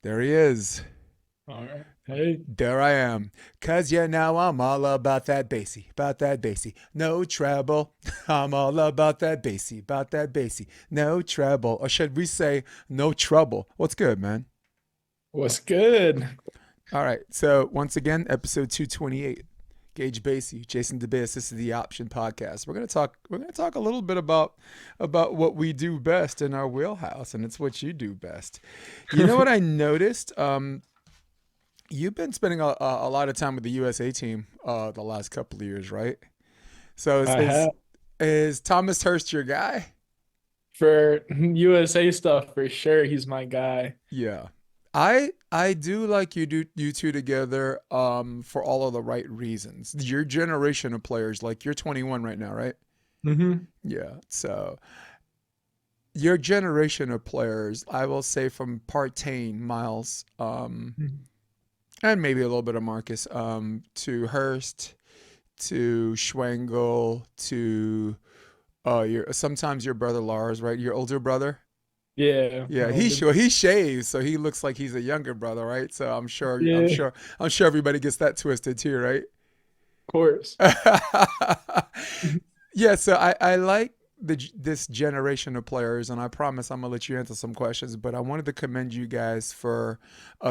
There he is. All right. Hey. There I am. 'Cause yeah, now I'm all about that bassy, about that bassy. No treble. I'm all about that bassy, about that bassy. No treble. Or should we say no trouble? What's good, man? What's good? All right. So once again, episode 228. Gage Basey, Jason DeBass. This is the Option Podcast. We're gonna talk a little bit about what we do best in our wheelhouse, and it's what you do best. You know what I noticed? You've been spending a lot of time with the USA team the last couple of years, right? So is I is, have is Thomas Hurst your guy? for USA stuff for sure. He's my guy. Yeah. I do like you two together for all of the right reasons. Your generation of players, like you're 21 right now, right? Hmm. Yeah. So your generation of players, I will say from Partain, Miles, and maybe a little bit of Marcus, to Hurst, to Schwengel, to your sometimes your brother Lars, right? Your older brother. Yeah, my Yeah, older. he shaves, so he looks like he's a younger brother, right? So Yeah, of I'm sure everybody gets that twisted too, right? course. Yeah, so I like this generation of players, and I promise I'm gonna let you answer some questions, but I wanted to commend you guys for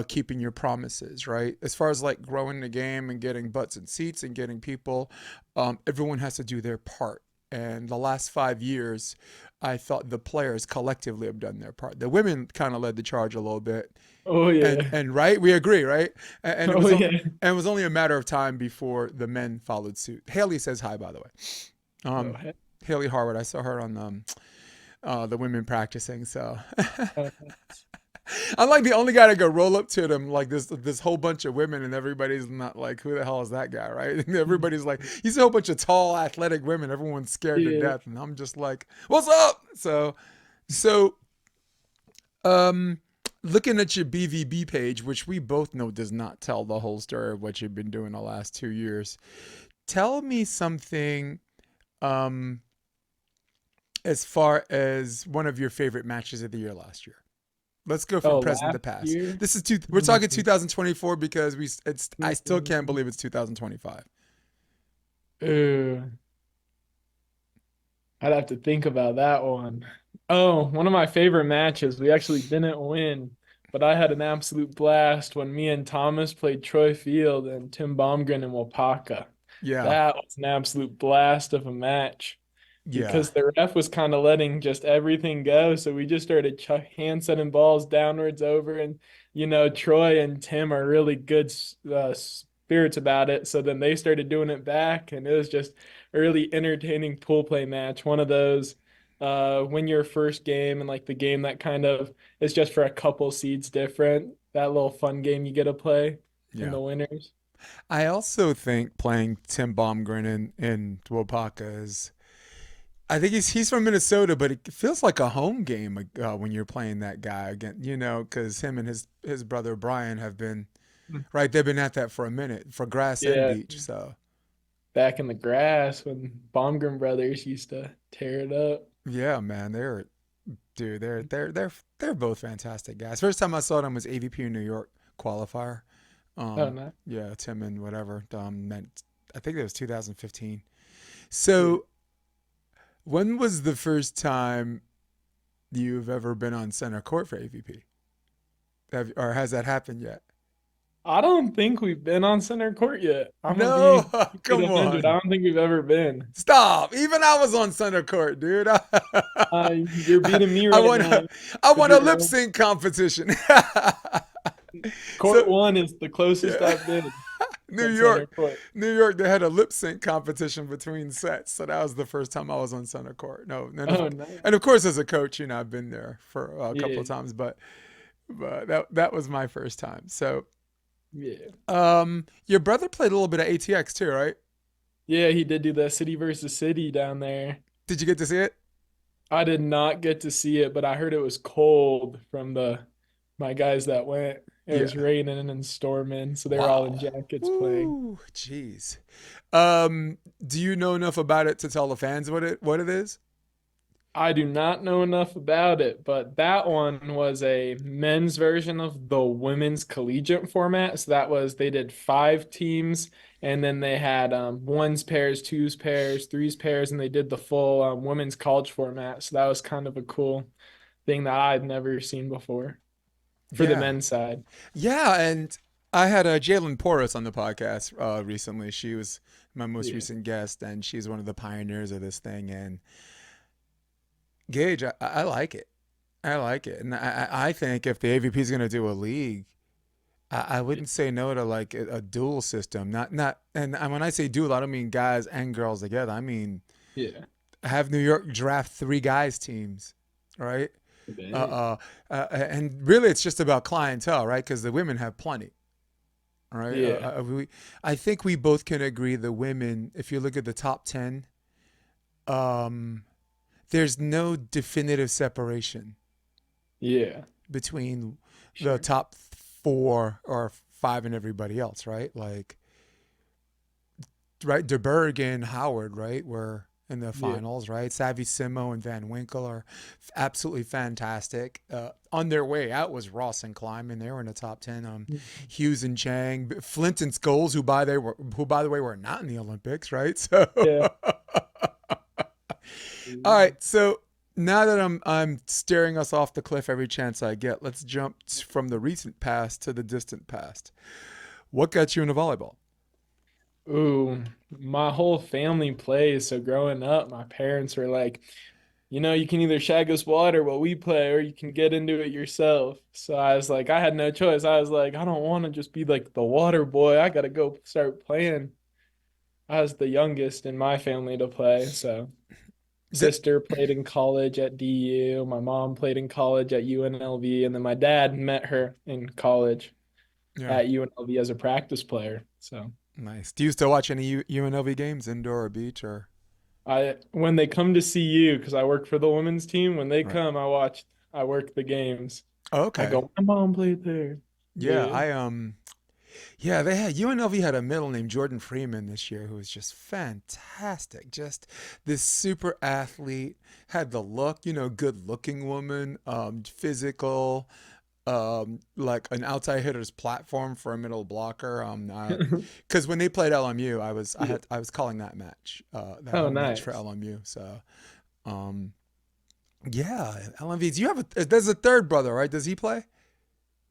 keeping your promises, right? As far as like growing the game and getting butts and seats and getting people, everyone has to do their part. And the last 5 years, I thought the players collectively have done their part. The women kind of led the charge a little bit, Oh and yeah. right, we agree, right? And Oh yeah. it was only a matter of time before the men followed suit. Haley says hi, by the way. Oh, Um, heck. Haley Harwood. I saw her on the women practicing. So Uh, I'm like the only guy that could roll up to them like this whole bunch of women, and everybody's not like, who the hell is that guy, right? And everybody's like, he's a whole bunch of tall, athletic women. Everyone's scared to yeah. death, and I'm just like, what's up? So um, looking at your BVB page, which we both know does not tell the whole story of what you've been doing the last 2 years. Tell me something um as far as one of your favorite matches of the year last year. Let's go from Oh, present to last past. year. We're talking Mhm. 2024 because I still can't Mhm. believe it's 2025. Uh, I'd have to think about that one. Oh, one of my favorite matches. We actually didn't win, but I had an absolute blast when me and Thomas played Troy Field and Tim Baumgren and Waupaca. Yeah. That was an absolute blast of a match Yeah. because the ref was kind of letting just everything go. So we just started hand setting balls downwards over, and Troy and Tim are really good spirits about it. So then they started doing it back, and it was just a really entertaining pool play match. One of those win your first game and like the game that kind of is just for a couple seeds different. That little fun game you get to play in Yeah. the winners. I also think playing Tim Baumgren in Waupaca is. I think he's from Minnesota, but it feels like a home game when you're playing that guy again. Because him and his brother Brian have been right. They've been at that for a minute for grass and Yeah, beach. So back in the grass when Baumgren brothers used to tear it up. yeah, man, dude, they're both fantastic guys. First time I saw them was AVP New York qualifier. Oh no. Yeah, Tim and whatever. Meant I think it was 2015. Yeah. So when was the first time you've ever been on center court for AVP? Or has that happened yet? I don't think we've been on center court yet. I'm gonna No, be come 100. I on. don't think we've ever been. Stop. Even I was on center court, dude. You're beating me I right won now a, I with won a your lip sync competition. court So one is the closest yeah. I've been New on center York, court. New York, they had a lip sync competition between sets. So that was the first time I was on center court. No, Oh no. and of course as a coach, I've been there for a couple Yeah. of times, but that was my first time. So, Yeah. your brother played a little bit of ATX too, right? Yeah, he did do that city versus city down there. Did you get to see it? I did not get to see it, but I heard it was cold from the my guys that went. It was Yeah. raining and storming, so they were all in Wow. jackets playing. Ooh, jeez. Do you know enough about it to tell the fans what it is? I do not know enough about it, but that one was a men's version of the women's collegiate format. So that was they did 5 teams, and then they had ones pairs, twos pairs, threes pairs, and they did the full women's college format. So that was kind of a cool thing that I'd never seen before for the Yeah. men's side. Yeah, and I had Jalen Porras on the podcast recently. She was my most Yeah. recent guest, and she's one of the pioneers of this thing. And Gage, I like it. I like it, and I think if the AVP is going to do a league, I Yeah. wouldn't say no to like a dual system. Not, and when I say dual, I don't mean guys and girls together. I mean Yeah. have New York draft 3 guys teams, right? Dang. And really, it's just about clientele, right? Because the women have plenty, right? Yeah. I think we both can agree the women. If you look at the top 10, um, there's no definitive separation Yeah. between the Sure. top 4 or 5 and everybody else, right? Like, right, DeBerg and Howard, right, were in the Yeah. finals, right? Savvy Simo and Van Winkle are absolutely fantastic. On their way out was Ross and Kleiman. They were in the top 10. Hughes and Chang, Flint and Scholes, who by the way were not in the Olympics, right? So, Yeah. all right. So now that I'm staring us off the cliff every chance I get, let's jump from the recent past to the distant past. What got you into volleyball? Ooh, my whole family plays. So growing up, my parents were like, you can either shag us water while we play, or you can get into it yourself. So I was like, I had no choice. I was like, I don't want to just be like the water boy. I gotta go start playing. I was the youngest in my family to play. So The, sister played in college at DU. My mom played in college at UNLV, and then my dad met her in college yeah. at UNLV as a practice player. So. Nice. Do you still watch any UNLV games, indoor or beach or? When they come to see you, because I work for the women's team, when they Right. come, I work the games. Oh, I okay. go, my mom played there. Yeah, Yeah. yeah, they had UNLV had a middle named Jordan Freeman this year who was just fantastic. Just this super athlete, had the look, good looking woman, physical, like an outside hitter's platform for a middle blocker. Because when they played LMU, Yeah. I was calling that match, that Oh, home match for nice. LMU. So, um, yeah, LMV. Do you have there's a third brother, right? Does he play?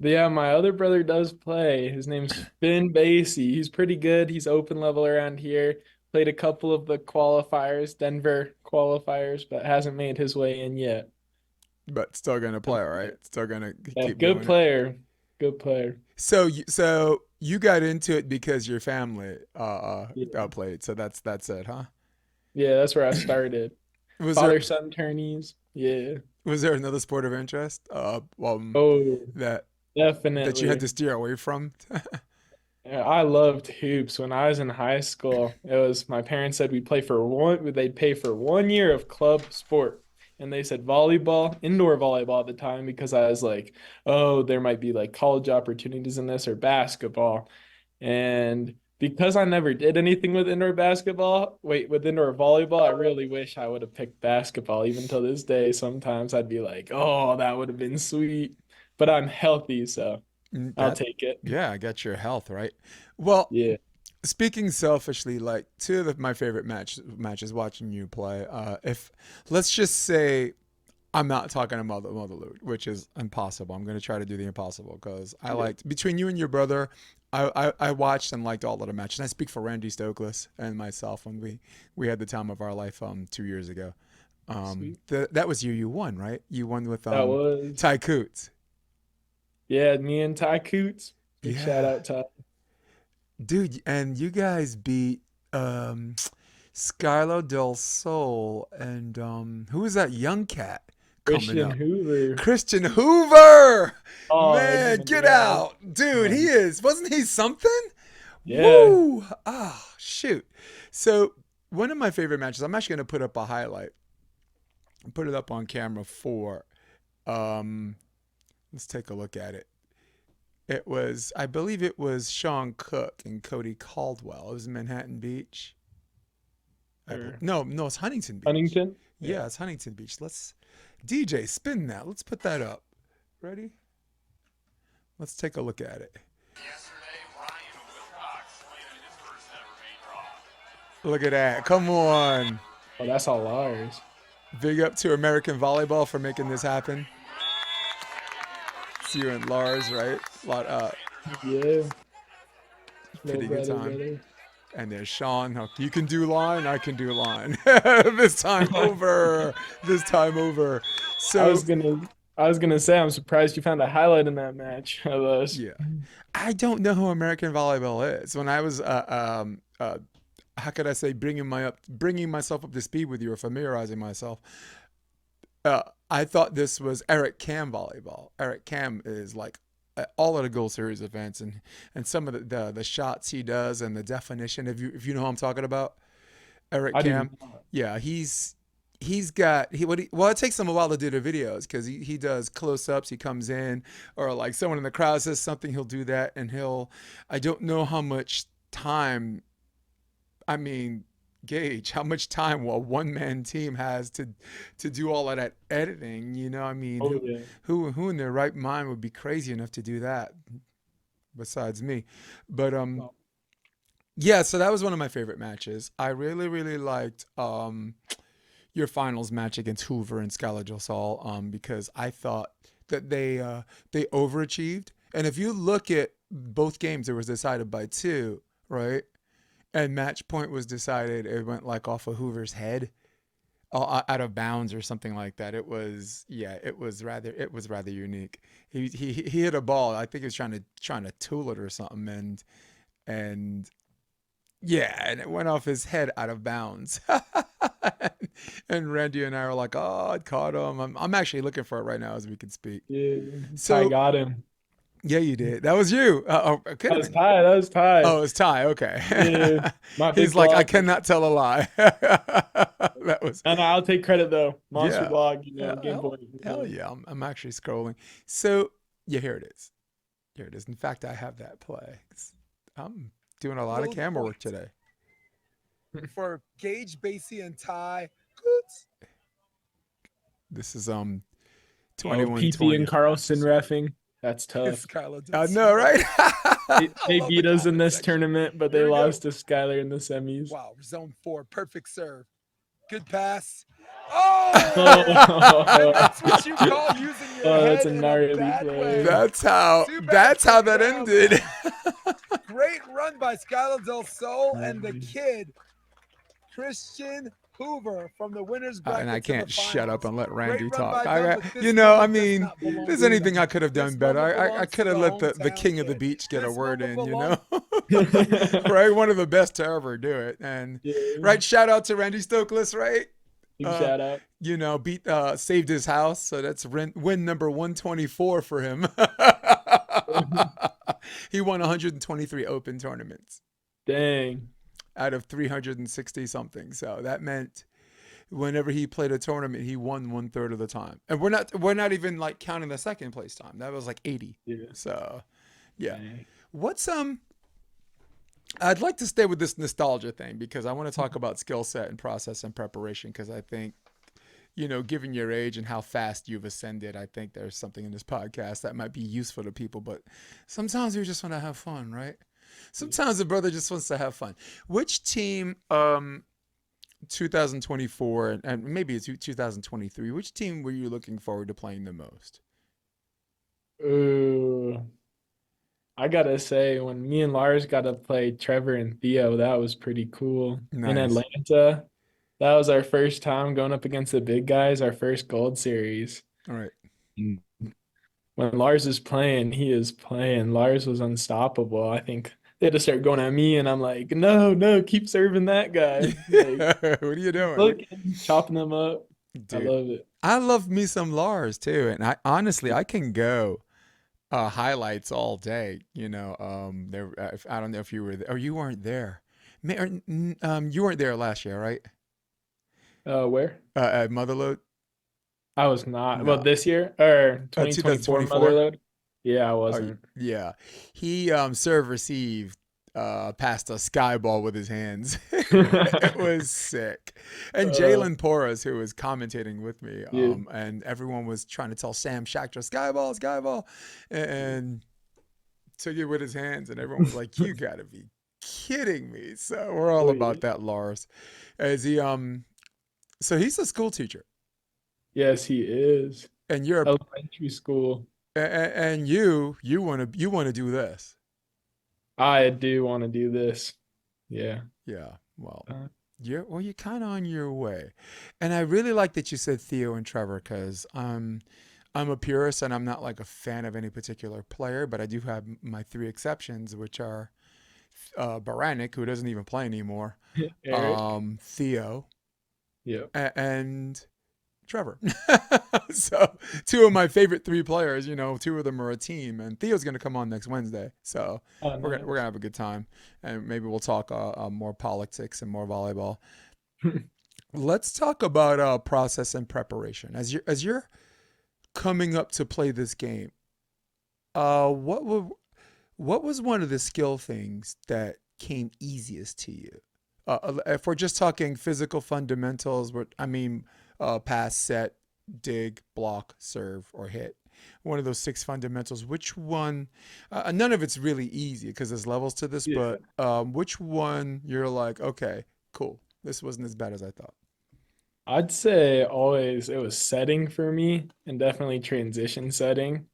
But yeah, my other brother does play. His name's Finn Basey. He's pretty good. He's open level around here. Played a couple of the qualifiers, Denver qualifiers, but hasn't made his way in yet. But still gonna Not play, all right? yet. Still gonna Yeah, keep good doing it. player. Good player. So you got into it because your family Yeah. played. So that's it, huh? Yeah, that's where I started. Was there Father son tourneys. Yeah. was there another sport of interest Oh, that that you had definitely. to steer away from? Yeah, I loved hoops when I was in high school. It was my parents said they'd pay for 1 year of club sport. And they said volleyball, indoor volleyball at the time, because I was like, oh, there might be like college opportunities in this or basketball. And because I never did anything with indoor volleyball, I really wish I would have picked basketball. Even till this day, sometimes I'd be like, oh, that would have been sweet. But I'm healthy, so I'll That take it. yeah, I got your health, right? Well, Yeah. speaking selfishly, like two of my favorite matches watching you play. If let's just say I'm not talking about the Motherlode, which is impossible. I'm going to try to do the impossible because I Yeah. liked between you and your brother. I watched and liked all of the matches. And I speak for Randy Stokely and myself when we had the time of our life 2 years ago. Sweet. That was you. You won, right? You won with That was, Ty Coots. yeah, me and Ty Coots. Big shout Yeah, out Ty. dude, and you guys beat um, Skylar Del Sol and who was that young cat coming Christian up? Hoover. Christian Hoover. Oh, that's Man, my get guy. out. Dude, he Um, is. Wasn't he something? yeah. Woo. Ah, shoot. So, one of my favorite matches, I'm actually going to put up a highlight. Put it up on camera for um let's take a look at it. I believe it was Sean Cook and Cody Caldwell. It was Manhattan Beach. Or No, it's Huntington Beach. Huntington? Yeah, Yeah. it's Huntington Beach. Let's DJ spin that. Let's put that up. Ready? Let's take a look at it. Look at that. Come on. Oh, that's all Lars. Big up to American Volleyball for making this happen. It's you and Lars, right? Yeah. Little Pretty good time. brother. And there's Sean. You can do line, I can do line. This time over. This time over. So I was gonna say I'm surprised you found a highlight in that match of us. yeah, I don't know who American Volleyball is. When I was how could I say bringing myself up to speed with you or familiarizing myself, I thought this was Eric Cam Volleyball. Eric Cam is like all of the Gold Series events and some of the shots he does and the definition. If you know who I'm talking about, Eric Cam. Yeah, well, it takes him a while to do the videos because he does close-ups. He comes in or like someone in the crowd says something, he'll do that, and I don't know how much time. I mean, Gage, how much time a one-man team has to do all of that editing? You know, I mean, Yeah. who in their right mind would be crazy enough to do that? Besides me, but yeah. So that was one of my favorite matches. I really, really liked your finals match against Hoover and Skylar Josal because I thought that they overachieved. And if you look at both games, it was decided by 2, right? And match point was decided. It went like off of Hoover's head, out of bounds or something like that. It was rather unique. He hit a ball. I think he was trying to tool it or something, and yeah, and it went off his head out of bounds. And Randy and I are like, oh, it caught him. I'm actually looking for it right now as we can speak. Yeah. So I got him. yeah, you did. That was you. That was Ty. That was Ty. Oh, it's Ty. Okay. Yeah. He's like, I cannot tell a lie. That was. And I'll take credit though. Monster Yeah. Blog, Game Boy. Hell yeah. I'm actually scrolling. So yeah, here it is. Here it is. In fact, I have that play. I'm doing a lot of camera work today. For Gage Basey and Ty. This is 21-20. PT and Carlson reffing. That's tough. I know, right? They beat us in this tournament, but they lost to Skylar in the semis. Wow, zone 4, perfect serve. Good pass. Oh! That's what you call using your head That's a gnarly way. play. That's how that ended. Great run by Skylar Del Sol and the kid, Christian Hoover from the winners bracket. And I can't shut up and let Randy Great run talk. by them, but this I moment mean, does not belong there's to anything them. I could have done This better. moment I belongs could have to let the hometown king of the kid. beach get a This word moment in, belongs- right? One of the best to ever do it. And right, shout out to Randy Stokely, right? Big shout out. Saved his house, so that's win number 124 for him. He won 123 open tournaments. Dang. Out of 360 something. So that meant whenever he played a tournament, he won 1/3 of the time. And we're not even like counting the second place time. That was like 80. Yeah. So yeah. Dang. What's I'd like to stay with this nostalgia thing because I want to talk about skill set and process and preparation because I think, given your age and how fast you've ascended, I think there's something in this podcast that might be useful to people. But sometimes we just want to have fun, right? Sometimes the brother just wants to have fun. Which team, 2024 and maybe it's 2023, which team were you looking forward to playing the most? I gotta say, when me and Lars got to play Trevor and Theo, that was pretty cool. Nice. In Atlanta, that was our first time going up against the big guys, our first Gold Series. All right. When Lars is playing, he is playing. Lars was unstoppable. I think they had to start going at me, and I'm like, no, keep serving that guy. Like, what are you doing? look, chopping them up. Dude, I love it. I love me some Lars too, and I can go highlights all day. I don't know if you were there or you weren't there. You weren't there last year, right? Where? At Motherlode. I was not. No. Well, this year or 2024 2024? Motherlode? Yeah, I wasn't. Yeah, he serve received passed a sky ball with his hands. It was sick. And Jalen Porras, who was commentating with me, Yeah. and everyone was trying to tell Sam Schachter, sky ball, and took it with his hands, and everyone was like, "You gotta be kidding me!" So we're all about that, Lars. Is he So he's a school teacher, Yes, he is. and you're Elementary school. and you want to do this. I do want to do this. Yeah. Yeah. Well, Uh, you're kind of on your way, and I really like that you said Theo and Trevor, because I'm a purist and I'm not like a fan of any particular player, but I do have my three exceptions, which are Baranik, who doesn't even play anymore, Eric. Theo, Yeah. and Trevor. So two of my favorite three players, two of them are a team, and Theo's going to come on next Wednesday. So Oh, we're nice. gonna have a good time, and maybe we'll talk more politics and more volleyball. Let's talk about process and preparation as you're coming up to play this game. What was one of the skill things that came easiest to you? If we're just talking physical fundamentals, pass, set, dig, block, serve, or hit. One of those six fundamentals. Which one? None of it's really easy because there's levels to this, Yeah. but which one you're like, okay, cool. This wasn't as bad as I thought. I'd say always it was setting for me and definitely transition setting.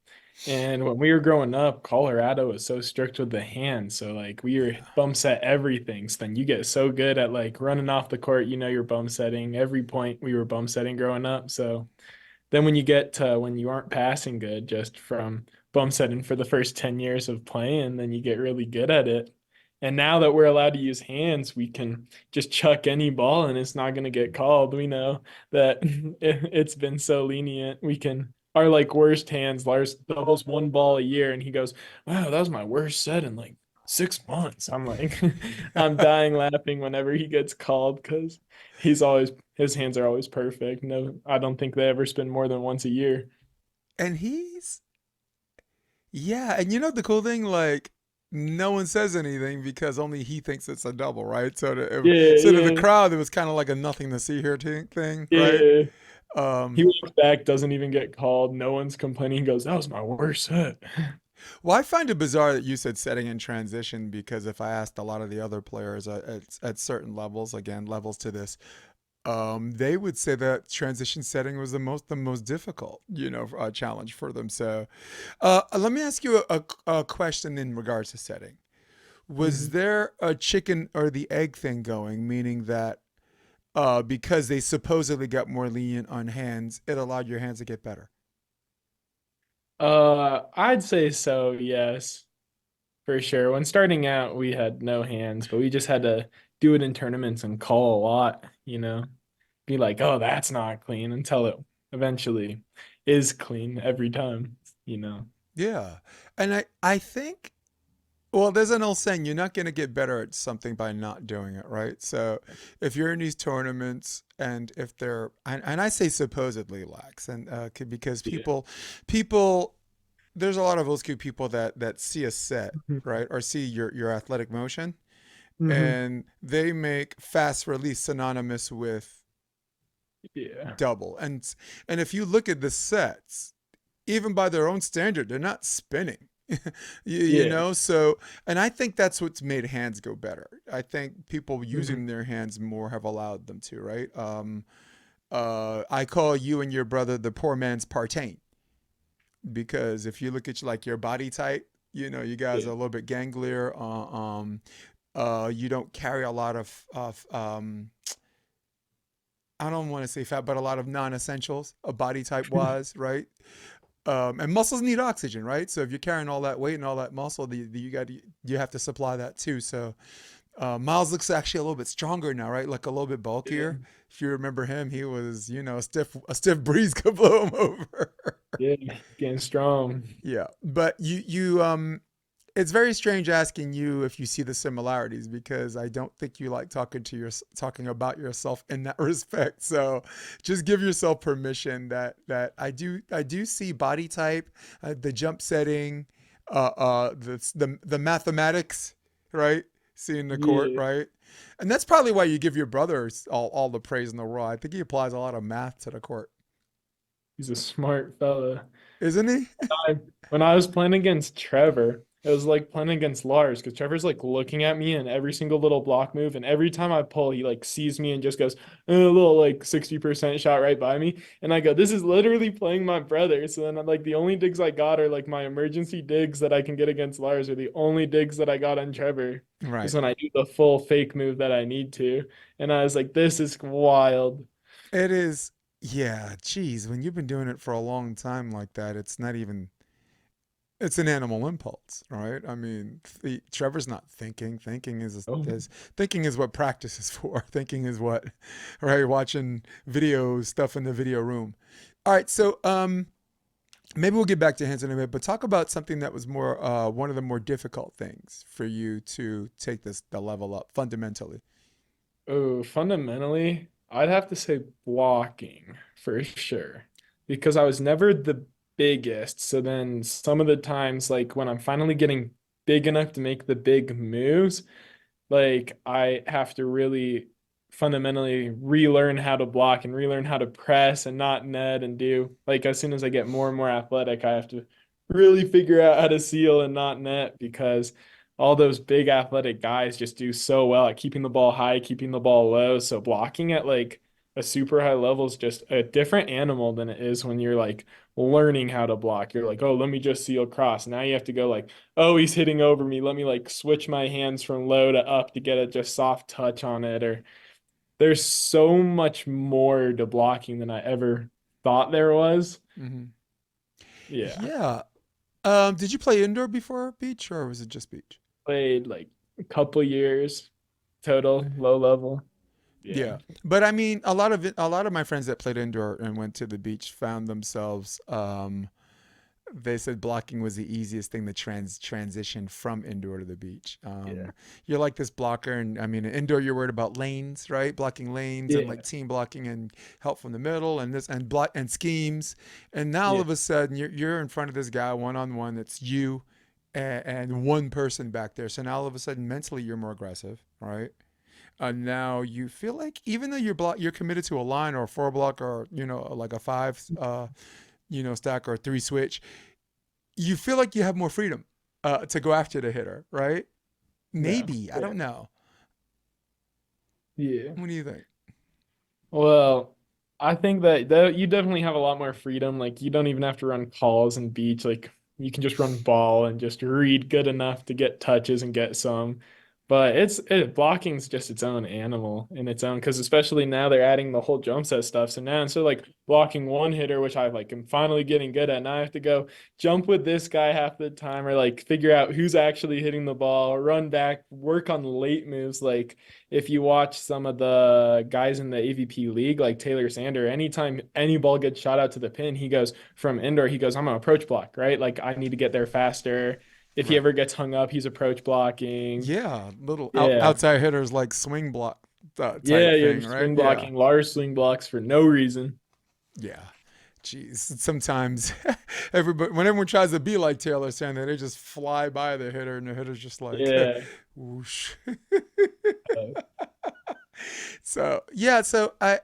And when we were growing up, Colorado was so strict with the hand. So like we were bump set everything. So then you get so good at like running off the court, you're bump setting. Every point we were bump setting growing up. So then when you get to when you aren't passing good just from bump setting for the first 10 years of playing, then you get really good at it. And now that we're allowed to use hands, we can just chuck any ball and it's not going to get called. We know that it's been so lenient. We can, our like worst hands, Lars doubles one ball a year and he goes, wow, that was my worst set in like 6 months. I'm like, I'm dying laughing whenever he gets called because his hands are always perfect. No, I don't think they ever spin more than once a year. And yeah, and the cool thing, like, no one says anything because only he thinks it's a double, right? Yeah, So to the yeah, crowd, it was kind of like a nothing to see here thing, right? yeah. He Um, walks back, doesn't even get called. No one's complaining. He goes, that was my worst set. well, I find it bizarre that you said setting in transition, because if I asked a lot of the other players at certain levels, again, levels to this, they would say that transition setting was the most difficult, challenge for them. So, let me ask you a question in regards to setting. Was Mhm. there a chicken or the egg thing going, meaning that because they supposedly got more lenient on hands, it allowed your hands to get better? I'd say so, yes, for sure. When starting out, we had no hands, but we just had to do it in tournaments and call a lot. Be like, oh, that's not clean until it eventually is clean every time. Yeah, and I think, well, there's an old saying, you're not going to get better at something by not doing it, right? So if you're in these tournaments, and if they're, and I say supposedly lax, and because Yeah. people, there's a lot of old school people that see a set, Mhm. right, or see your athletic motion, Mhm. and they make fast release synonymous with Yeah. double. And if you look at the sets, even by their own standard, they're not spinning. Yeah. So, and I think that's what's made hands go better. I think people Mhm. using their hands more have allowed them to, right? I call you and your brother the poor man's Partain, because if you look at like your body type, you guys Yeah. are a little bit ganglier. You don't carry a lot of I don't want to say fat, but a lot of non-essentials, body type wise, right? And muscles need oxygen, right? So if you're carrying all that weight and all that muscle, you have to supply that too. So Miles looks actually a little bit stronger now, right? Like a little bit Yeah. bulkier. If you remember him, he was, a stiff breeze could blow him over. Yeah. Getting strong. Yeah, but it's very strange asking you if you see the similarities, because I don't think you like talking about yourself in that respect. So just give yourself permission that I do see body type, the jump setting, the mathematics, right? seeing the court, Yeah, right? And that's probably why you give your brother all the praise in the world. I think he applies a lot of math to the court, he's a smart fella. isn't he? I, when I was playing against Trevor, it was like playing against Lars because Trevor's like looking at me in every single little block move, and every time I pull, he like sees me and just goes a little like 60% shot right by me, and I go, "This is literally playing my brother." So then, like the only digs I got are like my emergency digs that I can get against Lars, or the only digs that I got on Trevor Right. is when I do the full fake move that I need to, and I was like, "This is wild." It is. Yeah. Geez, when you've been doing it for a long time like that, it's not even. It's an animal impulse, right? I mean, Trevor's not thinking. Oh, Thinking is what practice is for. Thinking is what, right? Watching video stuff in the video room. All right, so maybe we'll get back to hands in a minute, but talk about something that was more one of the more difficult things for you to take the level up fundamentally. oh, fundamentally, I'd have to say blocking for sure because I was never the biggest. So then some of the times, like when I'm finally getting big enough to make the big moves, like I have to really fundamentally relearn how to block and relearn how to press and not net and do like as soon as I get more and more athletic, I have to really figure out how to seal and not net because all those big athletic guys just do so well at keeping the ball high, keeping the ball low. So blocking at like a super high level is just a different animal than it is when you're like learning how to block. You're like, oh, let me just seal cross. Now you have to go like, oh, he's hitting over me. Let me like switch my hands from low to up to get a just soft touch on it. Or there's so much more to blocking than I ever thought there was. Hmm. Yeah. Yeah. Did you play indoor before beach, or was it just beach? Played like a couple years total, low level. Yeah. Yeah, but I mean, a lot of my friends that played indoor and went to the beach found themselves. They said blocking was the easiest thing to transition from indoor to the beach. Yeah. You're like this blocker, and I mean, indoor you're worried about lanes, right? Blocking lanes and Yeah. like team blocking and help from the middle and this and block and schemes. And now all Yeah. of a sudden you're in front of this guy one on one. It's you and one person back there. So now all of a sudden mentally you're more aggressive, right? Now you feel like even though you're committed to a line or a four block or like a five stack or a three switch, you feel like you have more freedom to go after the hitter, right? No. Maybe, I Yeah. don't know. Yeah. What do you think? Well, I think that you definitely have a lot more freedom. Like you don't even have to run calls and beach. Like you can just run ball and just read good enough to get touches and get some. But blocking's just its own animal in its own because especially now they're adding the whole jump set stuff. So now instead of like blocking one hitter, which I like am finally getting good at, now I have to go jump with this guy half the time or like figure out who's actually hitting the ball, run back, work on late moves like if you watch some of the guys in the AVP league, like Taylor Sander, anytime any ball gets shot out to the pin, he goes from indoor, he goes, I'm an approach block, right? Like I need to get there faster. If he Right. ever gets hung up, he's approach blocking. Yeah, little Yeah. outside hitters like swing block Yeah, type you're thing, right? swing Yeah, blocking. Lars swing blocks for no reason. yeah. Jeez, sometimes when everyone tries to be like Taylor Sanders, they just fly by the hitter, and the hitter's just like, Yeah. whoosh. Uh, So yeah, so I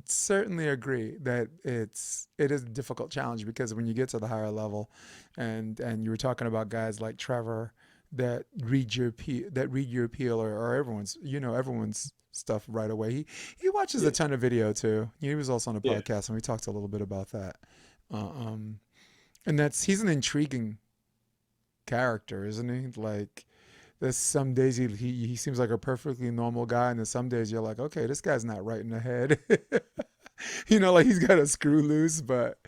certainly agree that it is a difficult challenge because when you get to the higher level, and you were talking about guys like Trevor that read your appeal or everyone's stuff right away. He watches a yeah. ton of video too. He was also on a Yeah. podcast and we talked a little bit about that. And he's an intriguing character, isn't he? Like there's some days he seems like a perfectly normal guy, and then some days you're like, okay, this guy's not right in the head. Like he's got a screw loose. But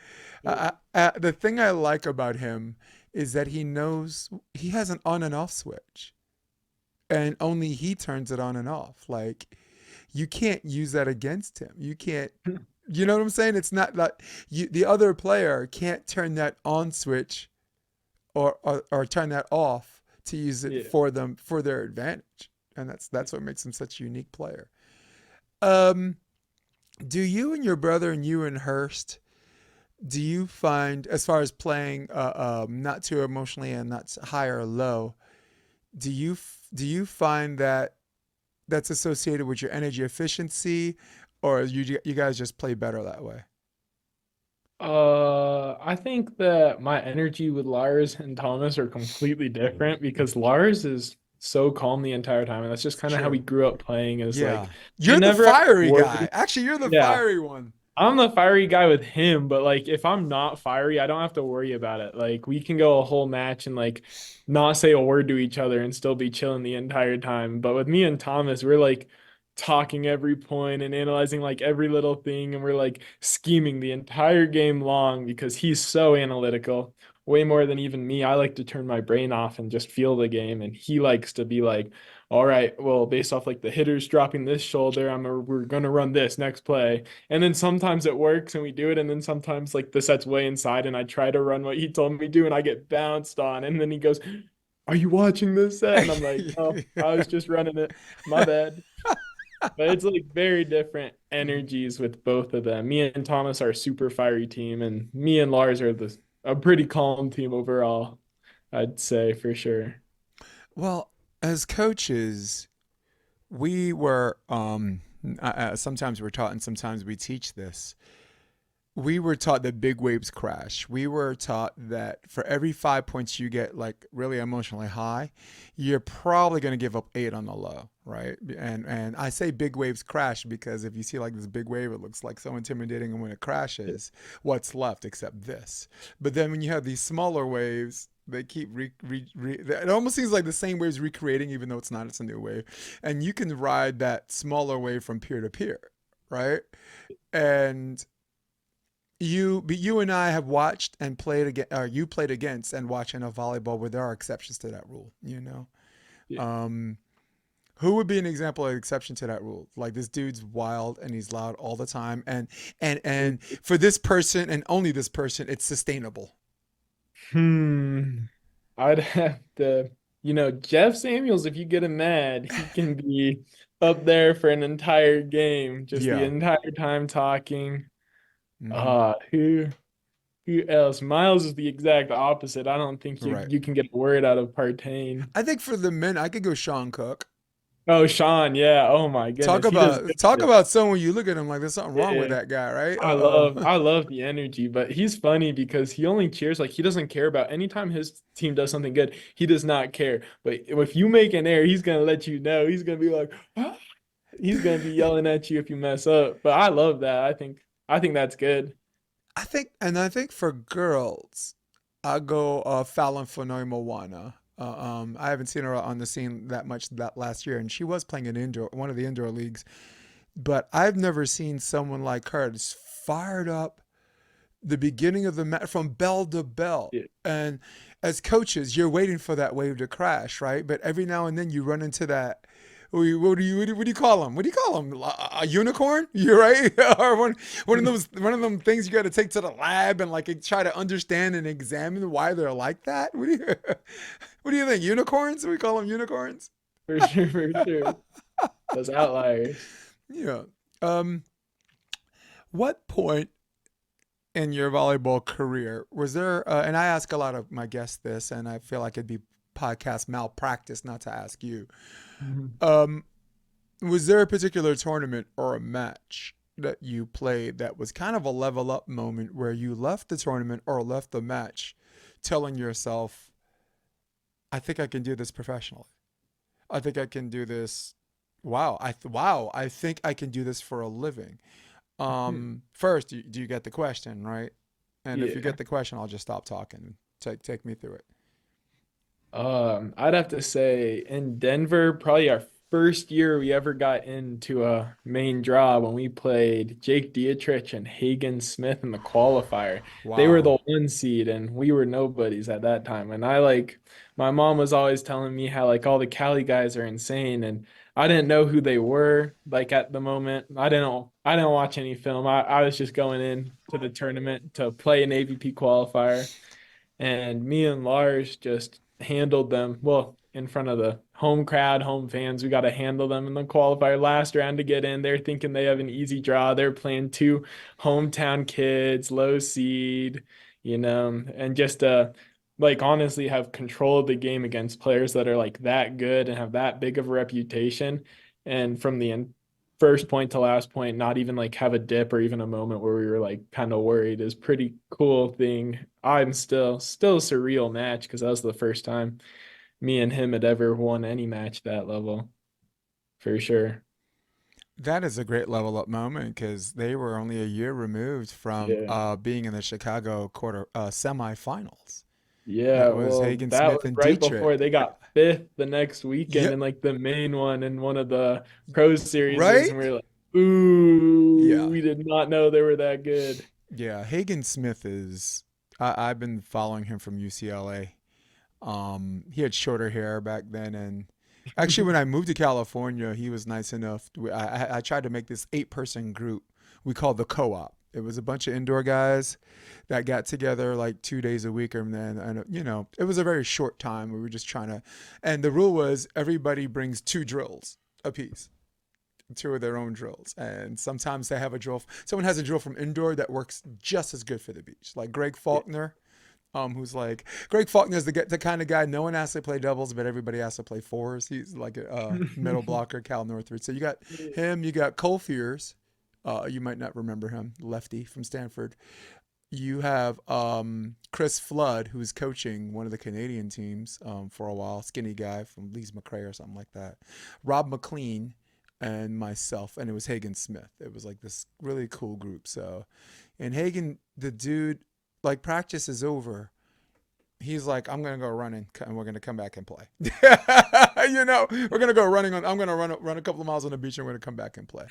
the thing I like about him is that he knows he has an on and off switch, and only he turns it on and off. Like you can't use that against him. You can't. You know what I'm saying? It's not like the other player can't turn that on switch or turn that off to use it Yeah. for them for their advantage, and that's what makes him such a unique player. Um, do you and your brother and you and Hurst, do you find as far as playing not too emotionally and not high or low, do you find that that's associated with your energy efficiency, or you guys just play better that way? I think that my energy with Lars and Thomas are completely different because Lars is so calm the entire time, and that's just It's kind of how we true. grew up playing. Is Yeah. like I You're the never have to fiery guy. worry. Actually, you're the Yeah, fiery one. I'm the fiery guy with him, but like if I'm not fiery, I don't have to worry about it. Like we can go a whole match and like not say a word to each other and still be chilling the entire time. But with me and Thomas, we're like talking every point and analyzing like every little thing, and we're like scheming the entire game long because he's so analytical, way more than even me. I like to turn my brain off and just feel the game, and he likes to be like, all right, well, based off like the hitters dropping this shoulder, we're gonna run this next play. And then sometimes it works and we do it. And then sometimes like the set's way inside and I try to run what he told me to and I get bounced on. And then he goes, are you watching this set? And I'm like, oh, I was just running it. My bad. But it's like very different energies with both of them. Me and Thomas are a super fiery team, and me and Lars are a pretty calm team overall, I'd say for sure. Well, as coaches, we were sometimes we're taught and sometimes we teach this. We were taught that big waves crash. We were taught that for every 5 points you get like really emotionally high, you're probably going to give up 8 on the low, right? And I say big waves crash because if you see like this big wave, it looks like so intimidating, and when it crashes, what's left except this? But then when you have these smaller waves, they keep it almost seems like the same waves recreating, even though it's not. It's a new wave, and you can ride that smaller wave from peer to peer, right? And you and I have watched and played against, or you played against and watched in a volleyball where there are exceptions to that rule. Yeah. Um, who would be an example of exception to that rule? Like this dude's wild and he's loud all the time, and for this person and only this person, it's sustainable. Hmm. I'd have to, Jeff Samuels, if you get him mad, he can be up there for an entire game, just the Yeah. entire time talking. Hmm. Who else? Miles is the exact opposite. I don't think you Right. you can get a word out of Partain. I think for the men, I could go Sean Cook. Oh, Sean, yeah. Oh my Talk goodness. He does about good talk shit. about someone you look at him like there's something wrong with Yeah. that guy, right? I love I love the energy, but he's funny because he only cheers like he doesn't care about anytime his team does something good, he does not care. But if you make an error, he's gonna let you know. He's gonna be like, "Ah." He's gonna be yelling at you if you mess up. But I love that. I think that's good. I think for girls, I go Fallon Fonoy Moana. I haven't seen her on the scene that much that last year, and she was playing in indoor one of the indoor leagues. But I've never seen someone like her that's fired up the beginning of the match from bell to bell. Yeah. And as coaches, you're waiting for that wave to crash, right? But every now and then you run into that. What do you call them? What do you call them? A unicorn? You're right, or one of them things you got to take to the lab and like try to understand and examine why they're like that. What do you think? Unicorns? We call them unicorns. For sure, for sure. Those outliers. Yeah. Um, what point in your volleyball career was there? And I ask a lot of my guests this, and I feel like it'd be podcast malpractice not to ask you. Mhm. Um, was there a particular tournament or a match that you played that was kind of a level up moment where you left the tournament or left the match telling yourself, I think I can do this professionally. I think I can do this. Wow, I think I can do this for a living. First, do you get the question, right? And if you Yeah. get the question, I'll just stop talking. Take me through it. I'd have to say in Denver, probably our first year we ever got into a main draw when we played Jake Dietrich and Hagen Smith in the qualifier. They were Wow. the 1 seed and we were nobodies at that time. And my mom was always telling me how like all the Cali guys are insane, and I didn't know who they were like at the moment. I didn't watch any film. I was just going in to the tournament to play an AVP qualifier, and me and Lars just handled them. Well, in front of the home crowd, home fans, we got to handle them in the qualifier last round to get in. They're thinking they have an easy draw. They're playing two hometown kids, low seed, and just like honestly have control of the game against players that are like that good and have that big of a reputation. And from the first point to last point, not even like have a dip or even a moment where we were like kind of worried is pretty cool thing. I'm still a surreal match because that was the first time me and him had ever won any match that level for sure. That is a great level up moment because they were only a year removed from Yeah. being in the Chicago semifinals. Yeah, That was well, Hagen that Smith was and right before Dietrich. they got fifth the next weekend Yep. in like the main one in one of the pro series, Right? and we are like, ooh, Yeah. we did not know they were that good. Yeah. Hagen Smith is. I've been following him from UCLA. He had shorter hair back then, and actually, when I moved to California, he was nice enough. I tried to make this 8-person group we called the Co-op. It was a bunch of indoor guys that got together like 2 days a week, and it was a very short time. We were just trying to, and the rule was everybody brings 2 drills apiece. 2 of their own drills, and sometimes they have a drill. Someone has a drill from indoor that works just as good for the beach, like Greg Faulkner, who's like Greg Faulkner is the kind of guy no one has to play doubles, but everybody has to play fours. He's like a middle blocker, Cal Northridge. So you got him, you got Cole Fears. You might not remember him, lefty from Stanford. You have Chris Flood, who's coaching one of the Canadian teams for a while, skinny guy from Lees McRae or something like that. Rob McLean and myself, and it was Hagen Smith. It was like this really cool group. So, and Hagen, the dude, like practice is over. He's like, I'm gonna go running, and we're gonna come back and play. We're gonna go running on. I'm gonna run a couple of miles on the beach, and we're gonna come back and play.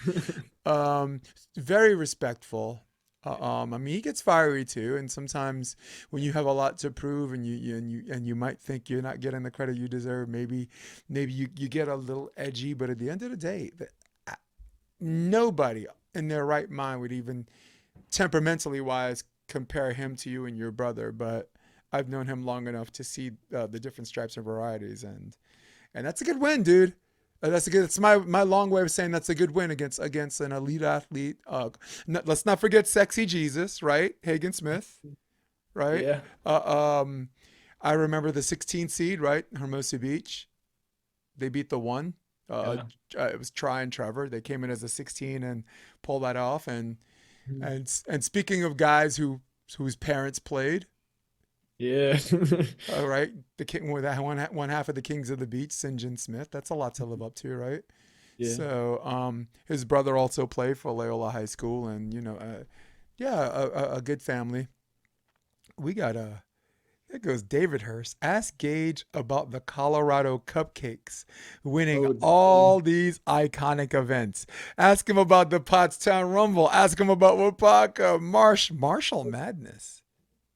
Very respectful. I mean, he gets fiery too, and sometimes when you have a lot to prove, and you might think you're not getting the credit you deserve, maybe you get a little edgy. But at the end of the day, nobody in their right mind would even temperamentally wise compare him to you and your brother. But I've known him long enough to see the different stripes and varieties, and that's a good win, dude. That's a good. It's my long way of saying that's a good win against an elite athlete. Let's not forget Sexy Jesus, right? Hagen Smith, right? Yeah. I remember the 16 seed, right? Hermosa Beach. They beat the one. Yeah. It was Try and Trevor. They came in as a 16 and pulled that off. And speaking of guys whose parents played, Yeah. all right, the king with that one half of the Kings of the Beach, St. John Smith. That's a lot to live up to, right? Yeah. So, his brother also played for Loyola High School, and a good family. We got there goes David Hurst. Ask Gage about the Colorado Cupcakes, winning Oh, all these iconic events. Ask him about the Pottstown Rumble. Ask him about Waupaca, Marshall Madness,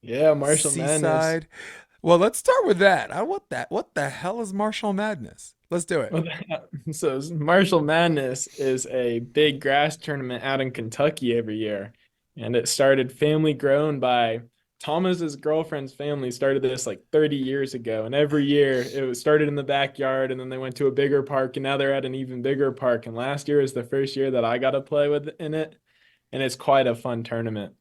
yeah, Marshall Madness. Seaside. Well, let's start with that. I want that. What the hell is Marshall Madness? Let's do it. So Marshall Madness is a big grass tournament out in Kentucky every year. And it started family grown by Thomas's girlfriend's family started this like 30 years ago. And every year it was started in the backyard and then they went to a bigger park and now they're at an even bigger park. And last year was the first year that I got to play with in it. And it's quite a fun tournament.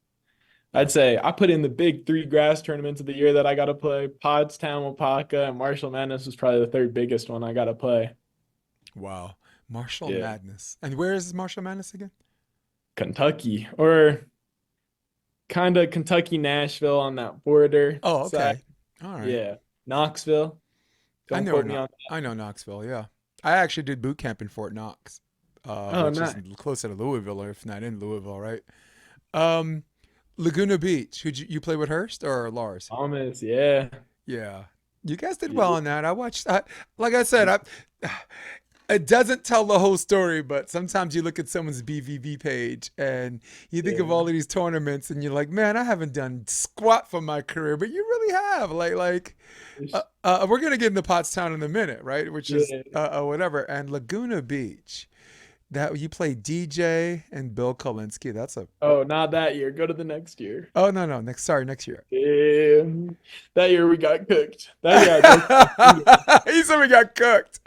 I'd say I put in the big 3 grass tournaments of the year that I got to play. Pottstown, Waupaca, and Marshall Madness was probably the third biggest one I got to play. Wow. Marshall Yeah. Madness. And where is Marshall Madness again? Kentucky or kind of Kentucky, Nashville on that border Oh, side. okay. All right. Yeah. Knoxville. I Don't know quote me on that. I know Knoxville, yeah. I actually did boot camp in Fort Knox, Oh, which is nice. closer to Louisville, or if not in Louisville, right? Um, Laguna Beach. Who you play with, Hurst or Lars? Thomas, yeah. Yeah, you guys did well Yeah. on that. I watched. Like I said, it doesn't tell the whole story, but sometimes you look at someone's BVB page and you think of Yeah. all of these tournaments, and you're like, man, I haven't done squat for my career, but you really have. We're gonna get into Pottstown in a minute, right? Which is Yeah. whatever. And Laguna Beach, that you play DJ and Bill Kolinsky. That's a Oh, not that year. Go to the next year. oh no, next year. Yeah. That year we got cooked. That year I broke my finger. He said we got cooked.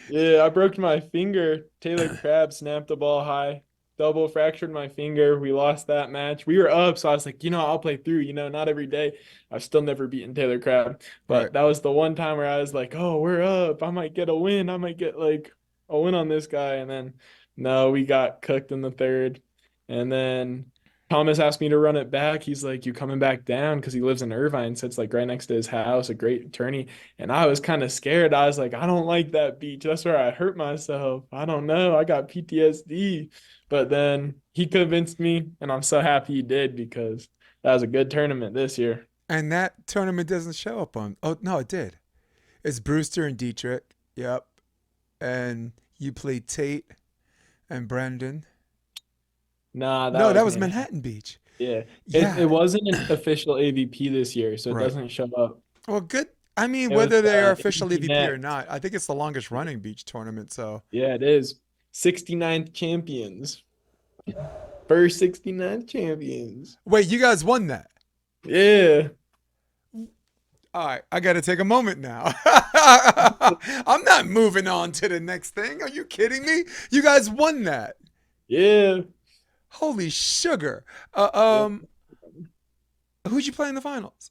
Yeah, I broke my finger. Taylor Crabb snapped the ball high. double fractured my finger. We lost that match. We were up, so I was like, I'll play through. Not every day. I've still never beaten Taylor Crabb, but Right. that was the one time where I was like, oh, we're up. I might get a win. I might get like a win on this guy. And then no, we got cooked in the third. And then Thomas asked me to run it back. He's like, you coming back down? Because he lives in Irvine, so it's like right next to his house, a great attorney. And I was kind of scared. I was like, I don't like that beach. That's where I hurt myself. I don't know. I got PTSD. But then he convinced me, and I'm so happy he did because that was a good tournament this year. And that tournament doesn't show up on. Oh no, it did. It's Brewster and Dietrich. Yep. And you played Tate and Brendan. Nah, No, that was Manhattan Beach. Yeah. Yeah. It wasn't an official AVP this year, so it Right. doesn't show up. Well, good. I mean, It whether was, they are official AVP EVP or Next. not, I think it's the longest running beach tournament. So Yeah, it is. 69th champions. First 69th champions. wait, you guys won that. Yeah. All right, I got to take a moment now. I'm not moving on to the next thing. Are you kidding me? You guys won that. Yeah. Holy sugar. Who'd you play in the finals?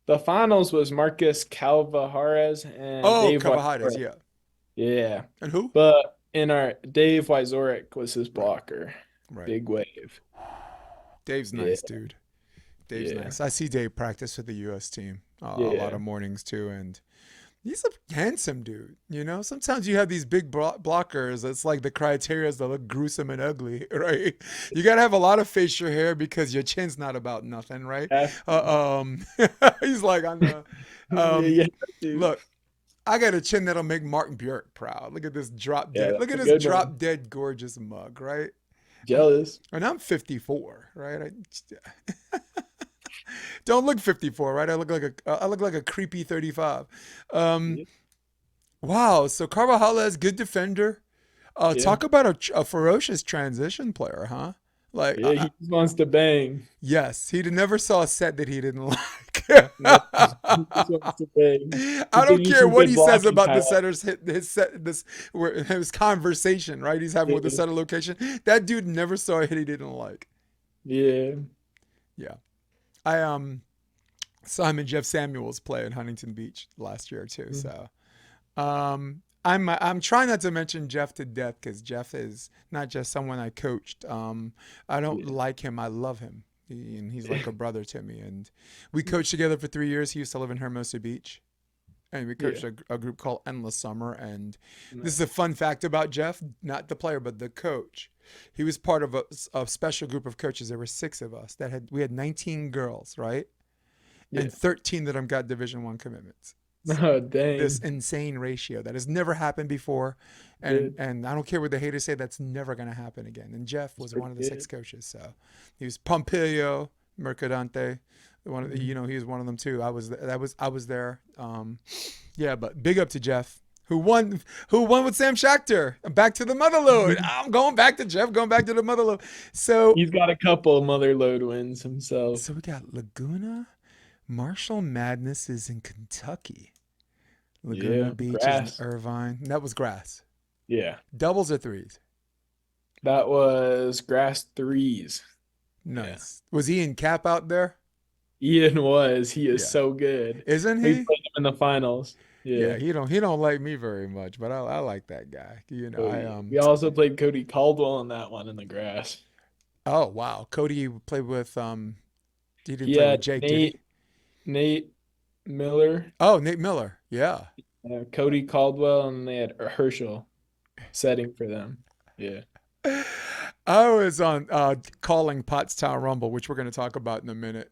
The finals was Marcus Calvajares and Oh, Dave Cavajares, Wyzorek. yeah. Yeah. And who? But in our Dave Wyzorek was his blocker. Right. Big wave. Dave's nice, dude. Dave's Yeah. nice. I see Dave practice with the U.S. team a Yeah. lot of mornings too, and he's a handsome dude. Sometimes you have these big blockers. It's like the criteria is to look gruesome and ugly, right? You gotta have a lot of facial hair because your chin's not about nothing, right? He's like, I know. Yeah, dude. Look, I got a chin that'll make Martin Bjork proud. Look at this drop Yeah, dead. Look at that's a this good one. drop dead gorgeous mug, right? Jealous. And I'm 54, right? Don't look 54, right? I look like a creepy 35. Yeah. Wow. So Carvajal, good defender. Yeah. Talk about a ferocious transition player, huh? Like, Yeah, he just wants to bang. yes, he never saw a set that he didn't like. He just wants to bang. I don't He care some what good he says blocking about the talent. setter's his conversation, right? He's having with the Yeah. setter location. That dude never saw a hit he didn't like. Yeah. Yeah. I saw him and Jeff Samuels play in Huntington Beach last year too. So I'm trying not to mention Jeff to death because Jeff is not just someone I coached. I don't like him. I love him. And he's like a brother to me. And we coached together for 3 years. He used to live in Hermosa Beach. And we coached a group called Endless Summer. And this is a fun fact about Jeff, not the player, but the coach. He was part of a special group of coaches. There were 6 of us we had 19 girls, right? Yeah. And 13 of them got Division I commitments. Oh, dang. This insane ratio that has never happened before. And I don't care what the haters say, that's never going to happen again. And Jeff was one of the 6 coaches. So he was Pompilio, Mercadante. He was one of them too. I was there. Yeah, but big up to Jeff, who won with Sam Schachter. Back to the Motherlode. I'm going back to Jeff, going back to the Motherlode. So He's got a couple Motherlode wins himself. So we got Laguna. Marshall Madness is in Kentucky. Laguna Beach grass. is in Irvine. That was grass. Yeah. Doubles or threes? That was grass threes. Nice. Was he in cap out there? Ian was. He is so good. Isn't We he? played him in the finals. Yeah, he don't like me very much, but I like that guy. We also played Cody Caldwell in that one in the grass. Oh wow. Cody played with he didn't play with Jake, did he? Nate Miller, Oh, Nate Miller. Yeah. Cody Caldwell, and they had Herschel setting for them. Yeah. I was on calling Pottstown Rumble, which we're going to talk about in a minute.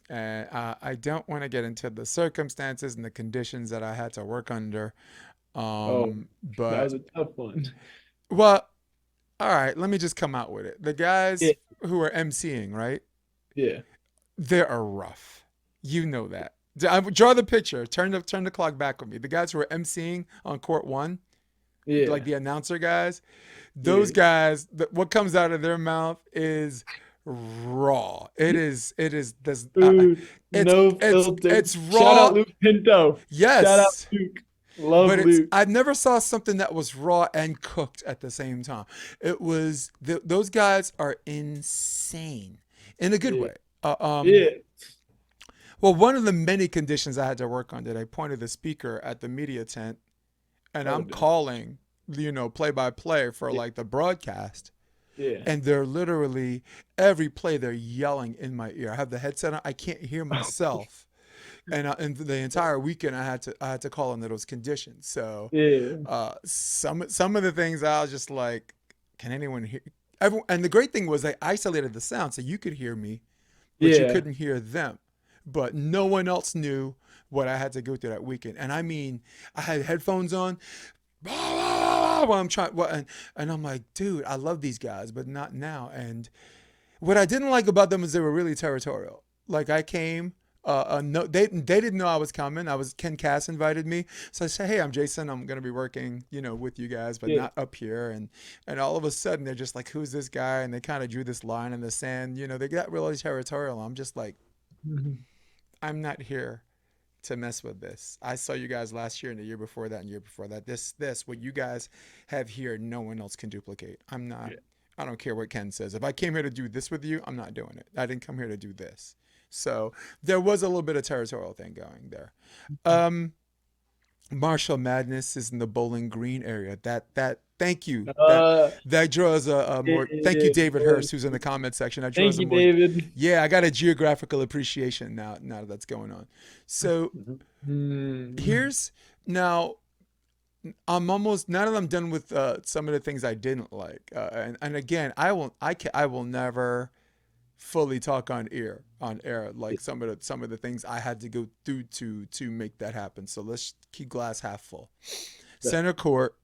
And I don't want to get into the circumstances and the conditions that I had to work under. But that was a tough one. Well, all right, let me just come out with it. The guys who are emceeing, right? Yeah. They are rough. You know that. Draw the picture. Turn the clock back with me. The guys who are emceeing on court 1, like the announcer guys, those guys, what comes out of their mouth is raw. It's no filter. It's raw. Shout out Luke Pinto. Yes. Shout out Luke. Love But it's Luke. I never saw something that was raw and cooked at the same time. It was those guys are insane in a good Yeah. way. Yeah. Well, one of the many conditions I had to work on, that I pointed the speaker at the media tent, and Oh, I'm damn. calling, play by play for Yeah. like the broadcast, Yeah. and they're literally every play they're yelling in my ear. I have the headset on, I can't hear myself, and the entire weekend I had to call under those conditions. So Yeah. some of the things I was just like, can anyone hear? Everyone, and the great thing was they isolated the sound so you could hear me, but you Yeah. couldn't hear them. But no one else knew what I had to go through that weekend. And I mean, I had headphones on while I'm trying, and I'm like, dude, I love these guys, but not now. And what I didn't like about them is they were really territorial. Like I came, no, they didn't know I was coming. Ken Cass invited me, so I said, hey, I'm Jason. I'm gonna be working, with you guys, but Yeah. not up here. And all of a sudden they're just like, who's this guy? And they kind of drew this line in the sand. They got really territorial. I'm just like, Mhm. I'm not here to mess with this. I saw you guys last year and the year before that and year before that. What you guys have here, no one else can duplicate. I'm not. Yeah. I don't care what Ken says. If I came here to do this with you, I'm not doing it. I didn't come here to do this. So there was a little bit of territorial thing going there. Marshall Madness is in the Bowling Green area. Thank you. That draws a more. Thank you, David Yeah. Hurst, who's in the comment section. That draws Thank a you, more. David. Yeah, I got a geographical appreciation now. Now that that's going on. So Mm. here's now. I'm almost now that I'm done with some of the things I didn't like, and again, I will never fully talk on air like some of the things I had to go through to make that happen. So let's keep glass half full. Center court,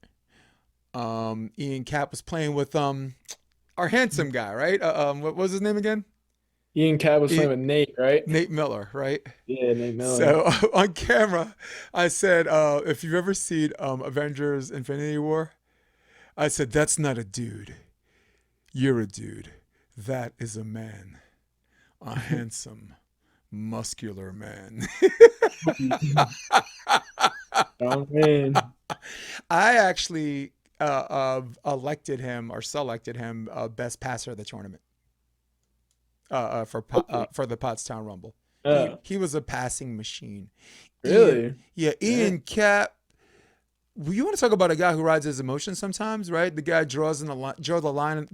Ian Cap was playing with our handsome guy, right? What was his name again? Ian Cab was playing with Nate, right? Nate Miller, right? Yeah, Nate Miller. So on camera, I said, if you've ever seen Avengers Infinity War, I said, that's not a dude. You're a dude. That is a man. A handsome, muscular man. Oh, man. I actually elected him or selected him best passer of the tournament for the Pottstown Rumble. He was a passing machine. Really? Ian Cap. You want to talk about a guy who rides his emotions sometimes, right? The guy draws a line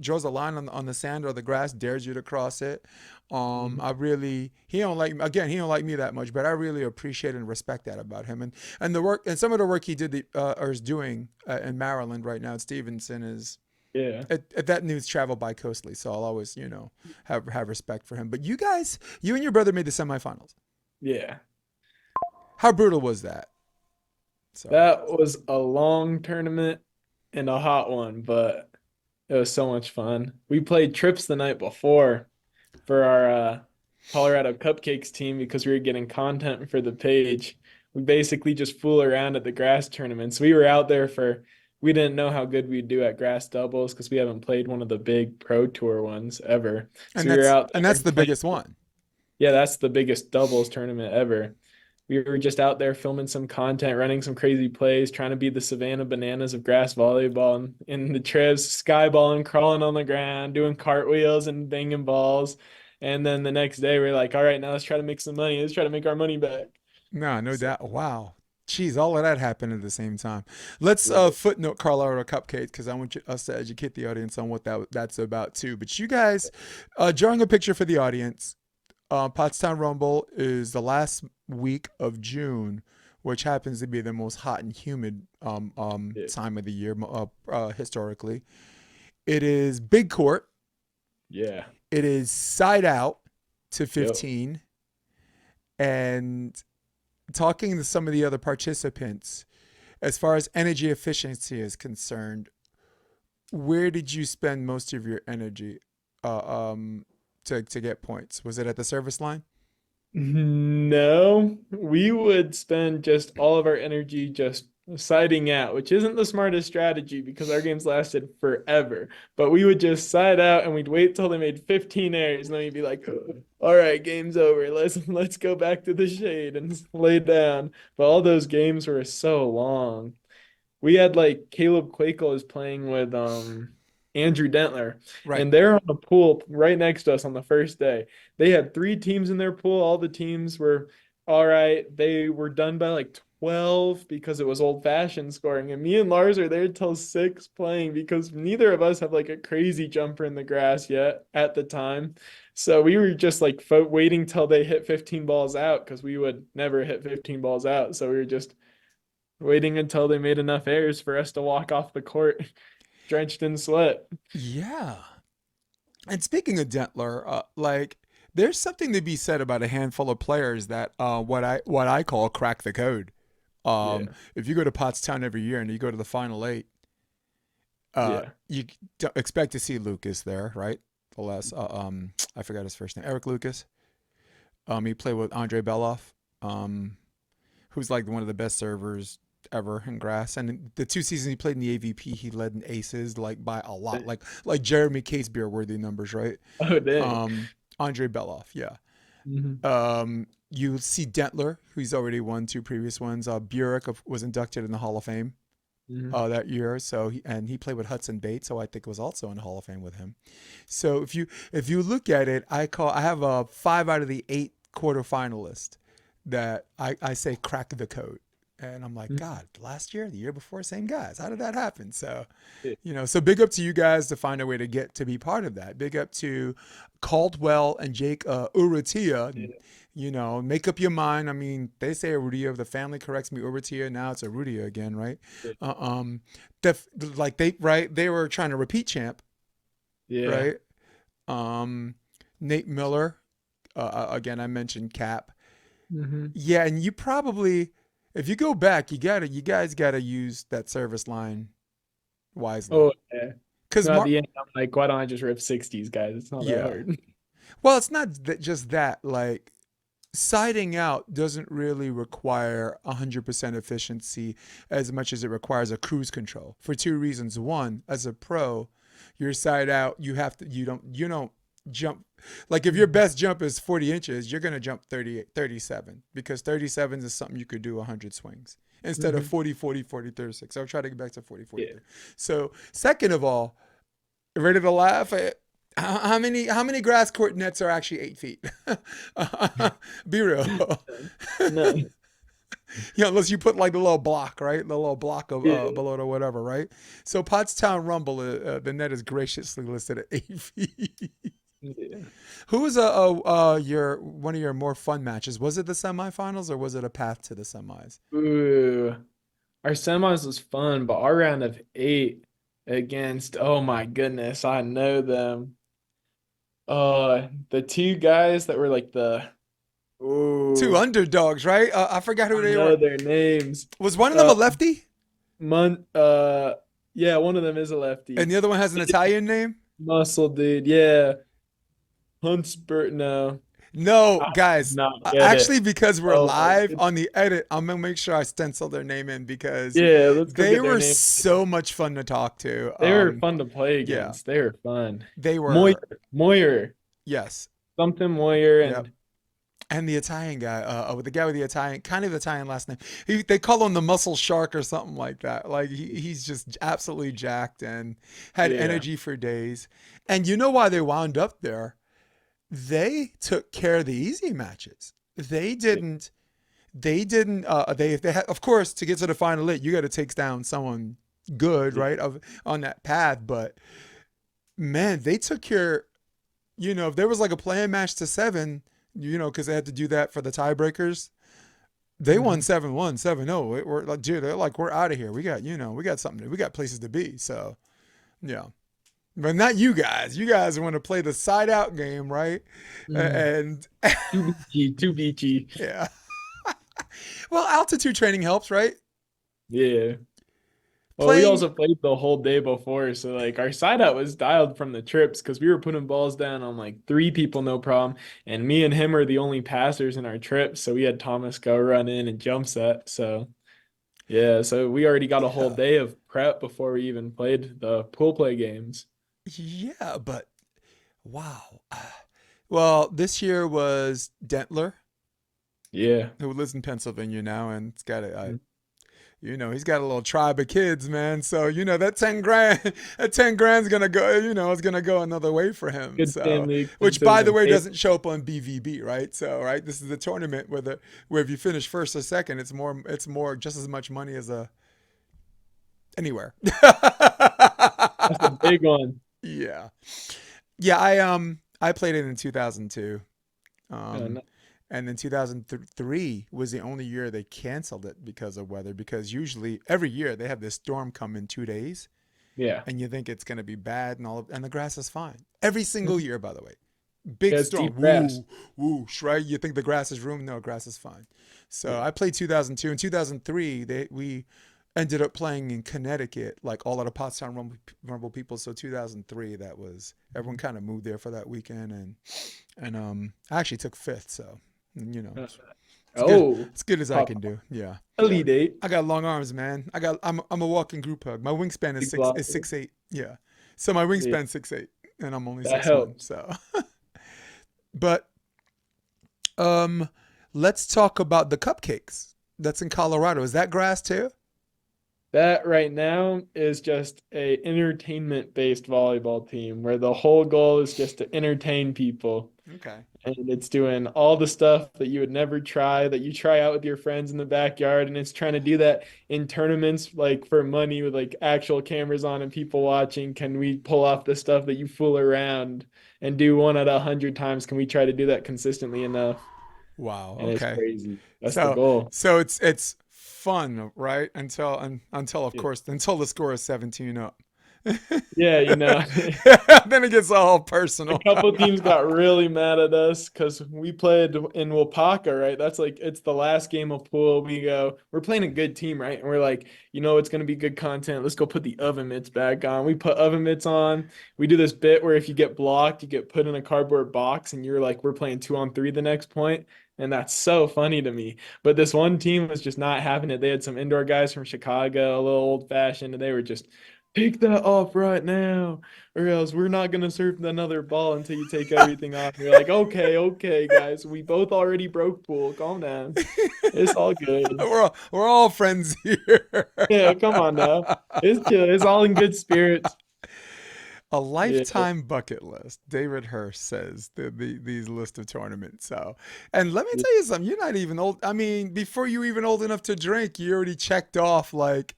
on the sand or the grass, dares you to cross it. He don't like me that much, but I really appreciate and respect that about him. And the work and some of the work he did or is doing in Maryland right now at Stevenson is. Yeah. That news traveled by coastly, so I'll always, have respect for him. But you and your brother made the semifinals. Yeah. How brutal was that? So that was a long tournament and a hot one, but it was so much fun. We played trips the night before for our Colorado Cupcakes team because we were getting content for the page. We basically just fool around at the grass tournaments. We were out there we didn't know how good we'd do at grass doubles because we haven't played one of the big pro tour ones ever. So we were out there and that's the biggest one. Yeah, that's the biggest doubles tournament ever. We were just out there filming some content, running some crazy plays, trying to be the Savannah Bananas of grass volleyball and in the trips, skyballing, crawling on the ground, doing cartwheels and banging balls. And then the next day we're like, all right, now let's try to make some money. Let's try to make our money back. No doubt. Wow. Jeez, all of that happened at the same time. Let's footnote Colorado Cupcakes because I want us to educate the audience on what that's about too. But you guys, drawing a picture for the audience, Pottstown Rumble is the last week of June, which happens to be the most hot and humid time of the year historically. It is big court. Yeah. It is side out to 15. Yep. And talking to some of the other participants, as far as energy efficiency is concerned, where did you spend most of your energy to get points? Was it at the service line? No, we would spend just all of our energy just siding out, which isn't the smartest strategy because our games lasted forever. But we would just side out and we'd wait till they made 15 errors, and then we'd be like, all right, game's over. Let's go back to the shade and lay down. But all those games were so long. We had like Caleb Kwekel is playing with Andrew Dentler, Right. and they're on a pool right next to us on the first day. They had 3 teams in their pool. All the teams were all right. They were done by like 12 because it was old-fashioned scoring. And me and Lars are there till 6 playing because neither of us have like a crazy jumper in the grass yet at the time. So we were just like waiting till they hit 15 balls out because we would never hit 15 balls out. So we were just waiting until they made enough errors for us to walk off the court drenched in sweat. Yeah. And speaking of Dentler, like there's something to be said about a handful of players that what I call crack the code. Yeah. If you go to Pottstown every year and you go to the final 8, Yeah. you expect to see Lucas there, right? The last I forgot his first name, Eric Lucas. He played with Andre Beloff, who's like one of the best servers ever in grass. And the 2 seasons he played in the AVP, he led in aces like by a lot, like Jeremy Casebeer worthy numbers, right? Oh, dang. Andre Beloff, yeah. Mhm. You see Dentler, who's already won 2 previous ones. Burek was inducted in the Hall of Fame Mhm. that year. So he played with Hudson Bates, so I think was also in the Hall of Fame with him. So if you look at it, I have a 5 out of the 8 quarterfinalists that I say crack the code. And I'm like, Mhm. God, last year, the year before, same guys. How did that happen? So, Yeah. so big up to you guys to find a way to get to be part of that. Big up to Caldwell and Jake Urrutia. Yeah. Make up your mind. I mean, they say Urrutia. The family corrects me, Urrutia. Now it's Urrutia again, right? Yeah. They were trying to repeat champ, Yeah. right? Nate Miller, again, I mentioned Cap. Mhm. Yeah, and you probably, if you go back, you guys gotta use that service line wisely. Oh, yeah. Cause No, at the end, I'm like, why don't I just rip 60s, guys? It's not that yeah. hard. Well, it's not just that. Like siding out doesn't really require 100% efficiency as much as it requires a cruise control for 2 reasons. One, as a pro, your side out, you don't jump. Like if your best jump is 40 inches, you're going to jump 38, 37 because 37 is something you could do 100 swings instead of Mhm. 40, 40, 40, 36. I'll try to get back to 40, 40. Yeah. So second of all, ready to laugh? How many grass court nets are actually 8 feet? Be real. No. Unless you put like the little block, right? The little block of Yeah. below or whatever, right? So Pottstown Rumble, the net is graciously listed at 8 feet. Yeah. Who was your one of your more fun matches? Was it the semifinals or was it a path to the semis? Ooh. Our semis was fun, but our round of 8 against, oh my goodness, I know them. The 2 guys that were like the, 2 ooh, underdogs, right? I forgot who I they know were. their names. Was one of them a Uh, lefty Mun, yeah, one of them is a and lefty. the other one has an Italian name? Muscle dude, yeah. Huntsburg, no, No, I did guys. not get Actually, it. because we're Oh my live goodness. on the edit, I'm gonna make sure I stencil their name in because Yeah, let's go they get their were name. so much fun to talk to. They were fun to play Yeah, against. They were fun. they Moyer, were. Moyer, Yes. something Moyer, Yep. and And the Italian guy, with the guy with the Italian, kind of Italian last name. They call him the Muscle Shark or something like that. Like he's just absolutely jacked and had yeah, energy for days. And you know why they wound up there? They took care of the easy matches. They didn't. They didn't. They had, of course, to get to the final 8, you got to take down someone good, yeah, right, on that path. But man, they took care. If there was like a playing match to 7, because they had to do that for the tiebreakers. They won mhm, 7-1, 7-0. We're like, dude, they're like, we're out of here. We got something. We got places to be. So, yeah. But not you guys. You guys want to play the side out game, right? mhm. And Too beachy, too beachy. yeah. Well, altitude training helps, right? Yeah. Well, we Playing. also played the whole day before, so like our side out was dialed from the trips because we were putting balls down on like 3 people, no problem. And me and him are the only passers in our trips, so we had Thomas go run in and jump set. So Yeah, so we already got a whole Yeah. day of prep before we even played the pool play games. Yeah, but wow. Well, this year was Dentler, Yeah. who lives in Pennsylvania now, and it's got he's got a little tribe of kids, man. So that 10 grand, that 10 grand's gonna go, it's gonna go another way for him. Good So, family which by expenses the and way paper. doesn't show up on BVB, right? So, right, this is the tournament where if you finish first or second, it's more just as much money as a anywhere. That's a big one. Yeah, yeah. I played it in 2002. Oh, Um, no. and then 2003 was the only year they canceled it because of weather. Because usually every year they have this storm come in 2 days, Yeah. and you think it's going to be bad, and the grass is fine every single year. By the way, big Yeah, it's storm, deep grass. woo, whoosh, right? You think the grass is ruined? No, grass is fine. So Yeah. I played 2002 and 2003. We ended up playing in Connecticut, like all of the Pottstown Rumble people. So 2003, that was everyone kind of moved there for that weekend, and I actually took fifth. So Uh, it's good. Oh, It's good as I pop can do. Yeah. Elite Eight. I got long arms, man. I'm a walking group hug. My wingspan is Big six block. is 6'8". Yeah. So my Yeah, wingspan's 6'8", and I'm only that 6'1". helps. So, but um, let's talk about the cupcakes. That's in Colorado. Is that grass too? That right now is just a entertainment-based volleyball team where the whole goal is just to entertain people. Okay. And it's doing all the stuff that you would never try, that you try out with your friends in the backyard. And it's trying to do that in tournaments, like for money with like actual cameras on and people watching. Can we pull off the stuff that you fool around and do one out of 100 times? Can we try to do that consistently enough? Wow. And it's Okay. crazy. That's the So goal. so it's fun, right? Until of Yeah, course until the score is 17 up. yeah, Then it gets all a personal. couple teams got really mad at us because we played in Waupaca, right? That's like it's the last game of pool. We're playing a good team, right? And we're like, it's gonna be good content. Let's go put the oven mitts back on. We put oven mitts on. We do this bit where if you get blocked, you get put in a cardboard box, and you're like, we're playing 2-on-3 the next point. And that's so funny to me. But this one team was just not having it. They had some indoor guys from Chicago, a little old fashioned, and they were just take that off right now or else we're not gonna serve another ball until you take everything off. And you're like, okay, okay, guys, we both already broke pool. Calm down. It's all good. We're all friends here. Yeah, come on now. It's chill. It's all in good spirits. A Yeah, lifetime bucket list. David Hirsch says these list of tournaments. So, and let me yeah, tell you something. You're not even old. I mean, before you even old enough to drink, you already checked off like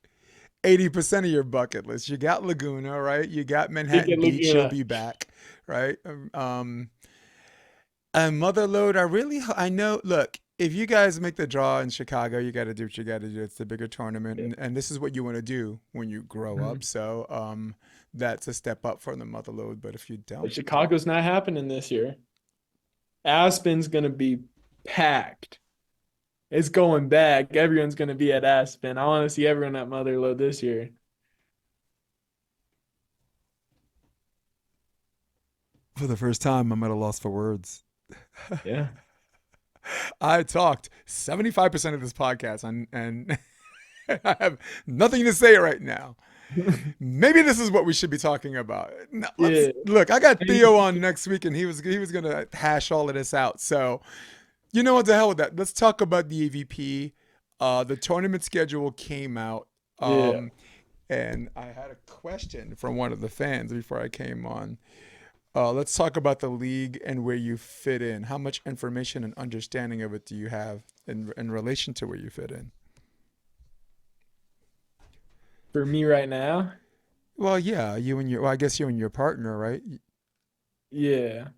80% of your bucket list. You got Laguna, right? You got big Manhattan at Beach. You'll Laguna. be back, right? And Motherlode. I know. Look, if you guys make the draw in Chicago, you got to do what you got to do. It's the bigger tournament, Yeah. and this is what you want to do when you grow up. Mhm. So, that's a step up for the Motherlode. But if you But don't, Chicago's not happening this year. Aspen's gonna be packed. It's going back. Everyone's gonna be at Aspen. I want to see everyone at Motherlode this year. for the first time, I'm at a loss for words. Yeah. I talked 75% of this podcast, and I have nothing to say right now. Maybe this is what we should be talking about. No, let's Yeah. look. I got Theo on next week, and he was gonna hash all of this out. So you know what the hell with that. Let's talk about the AVP. The tournament schedule came out, Yeah. and I had a question from one of the fans before I came on. Let's talk about the league and where you fit in. How much information and understanding of it do you have in relation to where you fit in? For me right now, Well, yeah, I guess you and your partner, right? yeah.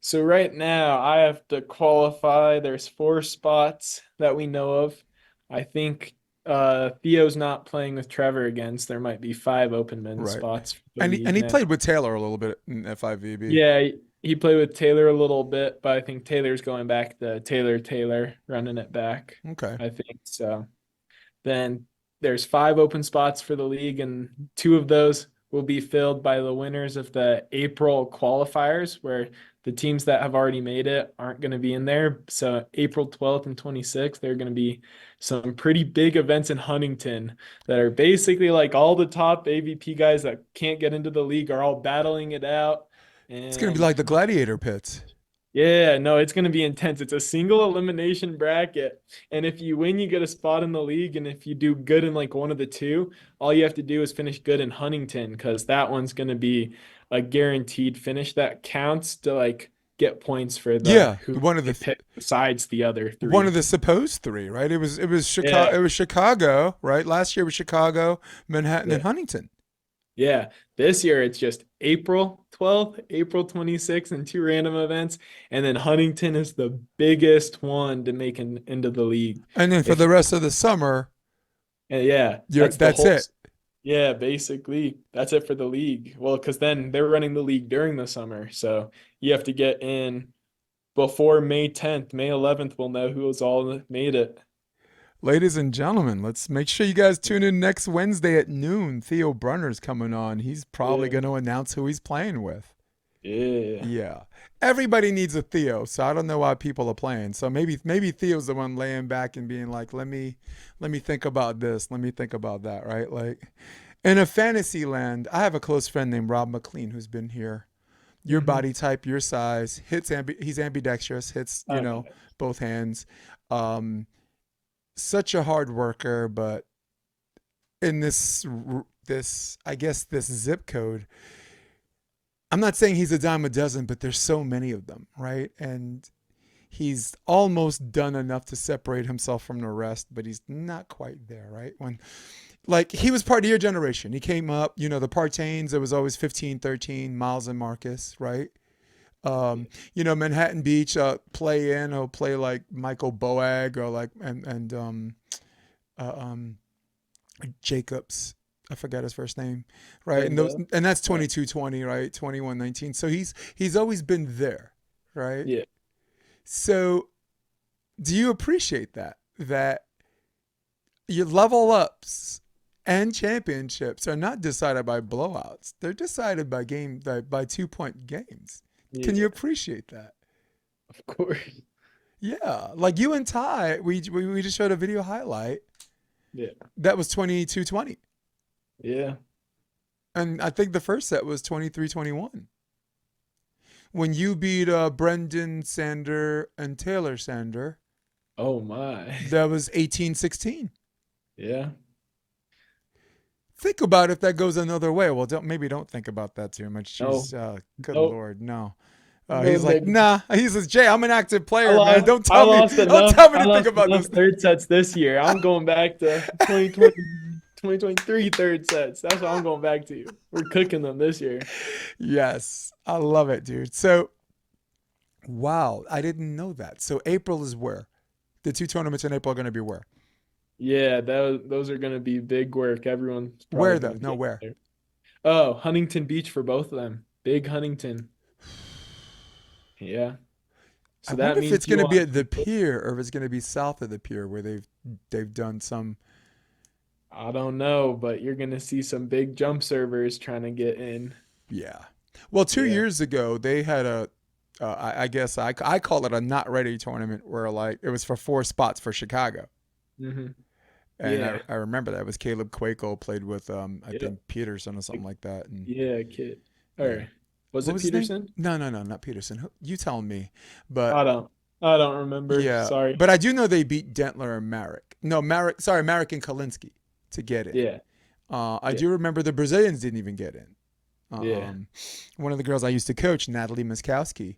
So right now I have to qualify. There's 4 spots that we know of. I think Theo's not playing with Trevor again, so there might be 5 open men's Right. spots for the And league he now. played with Taylor a little bit in FIVB. Yeah, he played with Taylor a little bit, but I think Taylor's going back to Taylor running it back. Okay. I think so. Then there's 5 open spots for the league, and 2 of those will be filled by the winners of the April qualifiers, where the teams that have already made it aren't going to be in there. So April 12th and 26th, there are going to be some pretty big events in Huntington that are basically like all the top AVP guys that can't get into the league are all battling it out. It's gonna be And like the gladiator pits. yeah, no, it's going to be intense. It's a single elimination bracket. And if you win, you get a spot in the league. And if you do good in like one of the two, all you have to do is finish good in Huntington, because that one's going to be a guaranteed finish that counts to like get points for the Yeah, who one of they the pick besides the other three. one of the supposed three, right? It was Chicago. Yeah. It was Chicago, right? Last year was Chicago, Manhattan, and Yeah. Huntington. Yeah, this year it's just April 12th, April 26th, and two random events. And then Huntington is the biggest one to make into the league. And then for If the rest of the summer, yeah, that's the whole it. Yeah, basically, that's it for the league. Well, because then they're running the league during the summer. So you have to get in before May 10th. May 11th, we'll know who's all made it. Ladies and gentlemen, let's make sure you guys tune in next Wednesday at noon. Theo Brunner's coming on. He's probably Yeah. going to announce who he's playing with. Yeah. Yeah. Everybody needs a Theo, so I don't know why people are playing. So maybe Theo's the one laying back and being like, let me think about this, let me think about that, right? Like in a fantasy land, I have a close friend named Rob McLean who's been here. Your body type, your size, he's ambidextrous, hits, both hands. Such a hard worker, but in this I guess this zip code, I'm not saying he's a dime a dozen, but there's so many of them, right? And he's almost done enough to separate himself from the rest, but he's not quite there, right? When like he was part of your generation. He came up, the Partains, it was always 15, 13, Miles and Marcus, right? Manhattan Beach, he'll play like Michael Boag or like and Jacobs. I forgot his first name, right? And that's 22-20, right? 21-19. So he's always been there, right? Yeah. So do you appreciate that your level ups and championships are not decided by blowouts? They're decided by 2-point games. Yeah. Can you appreciate that? Of course. Yeah, like you and Ty, we just showed a video highlight. Yeah. That was 22-20. Yeah. And I think the first set was 23-21. When you beat Brendan Sander and Taylor Sander. Oh my. That was 18-16. Yeah. Think about if that goes another way. Well, don't think about that too much. Jeez, good Nope. Lord, no. No, He's like, baby. nah. He says, Jay, I'm an active player, I man. lost- Don't I tell me. lost Don't enough- tell me I to think lost about enough this. third sets this year. I'm going back to 2020, 2023 third sets. That's what I'm going back to. We're cooking them this year. Yes, I love it, dude. So, wow, I didn't know that. So April is where? The two tournaments in April are going to be where? Yeah, those are going to be big work. Everyone's probably Where though? gonna No, get where? there. Oh, Huntington Beach for both of them. Big Huntington. Yeah. So I that wonder if means it's going to you be want- at the pier or if it's going to be south of the pier where they've done some. I don't know, but you're going to see some big jump servers trying to get in. Yeah. Well, 2 Yeah. years ago they had I guess I call it a not ready tournament where like it was for 4 spots for Chicago. Mm-hmm. And Yeah. I remember that it was Caleb Kwekel played with I Yep. think Peterson or something like that. And Yeah, kid. Or was what it was his name? Peterson? No, not Peterson. You tell me. But I don't remember. yeah, Sorry. but I do know they beat Dentler and Marek. No, Marek and Kalinsky to get in. Yeah. I do remember the Brazilians didn't even get in. Yeah. One of the girls I used to coach, Natalie Miskowski,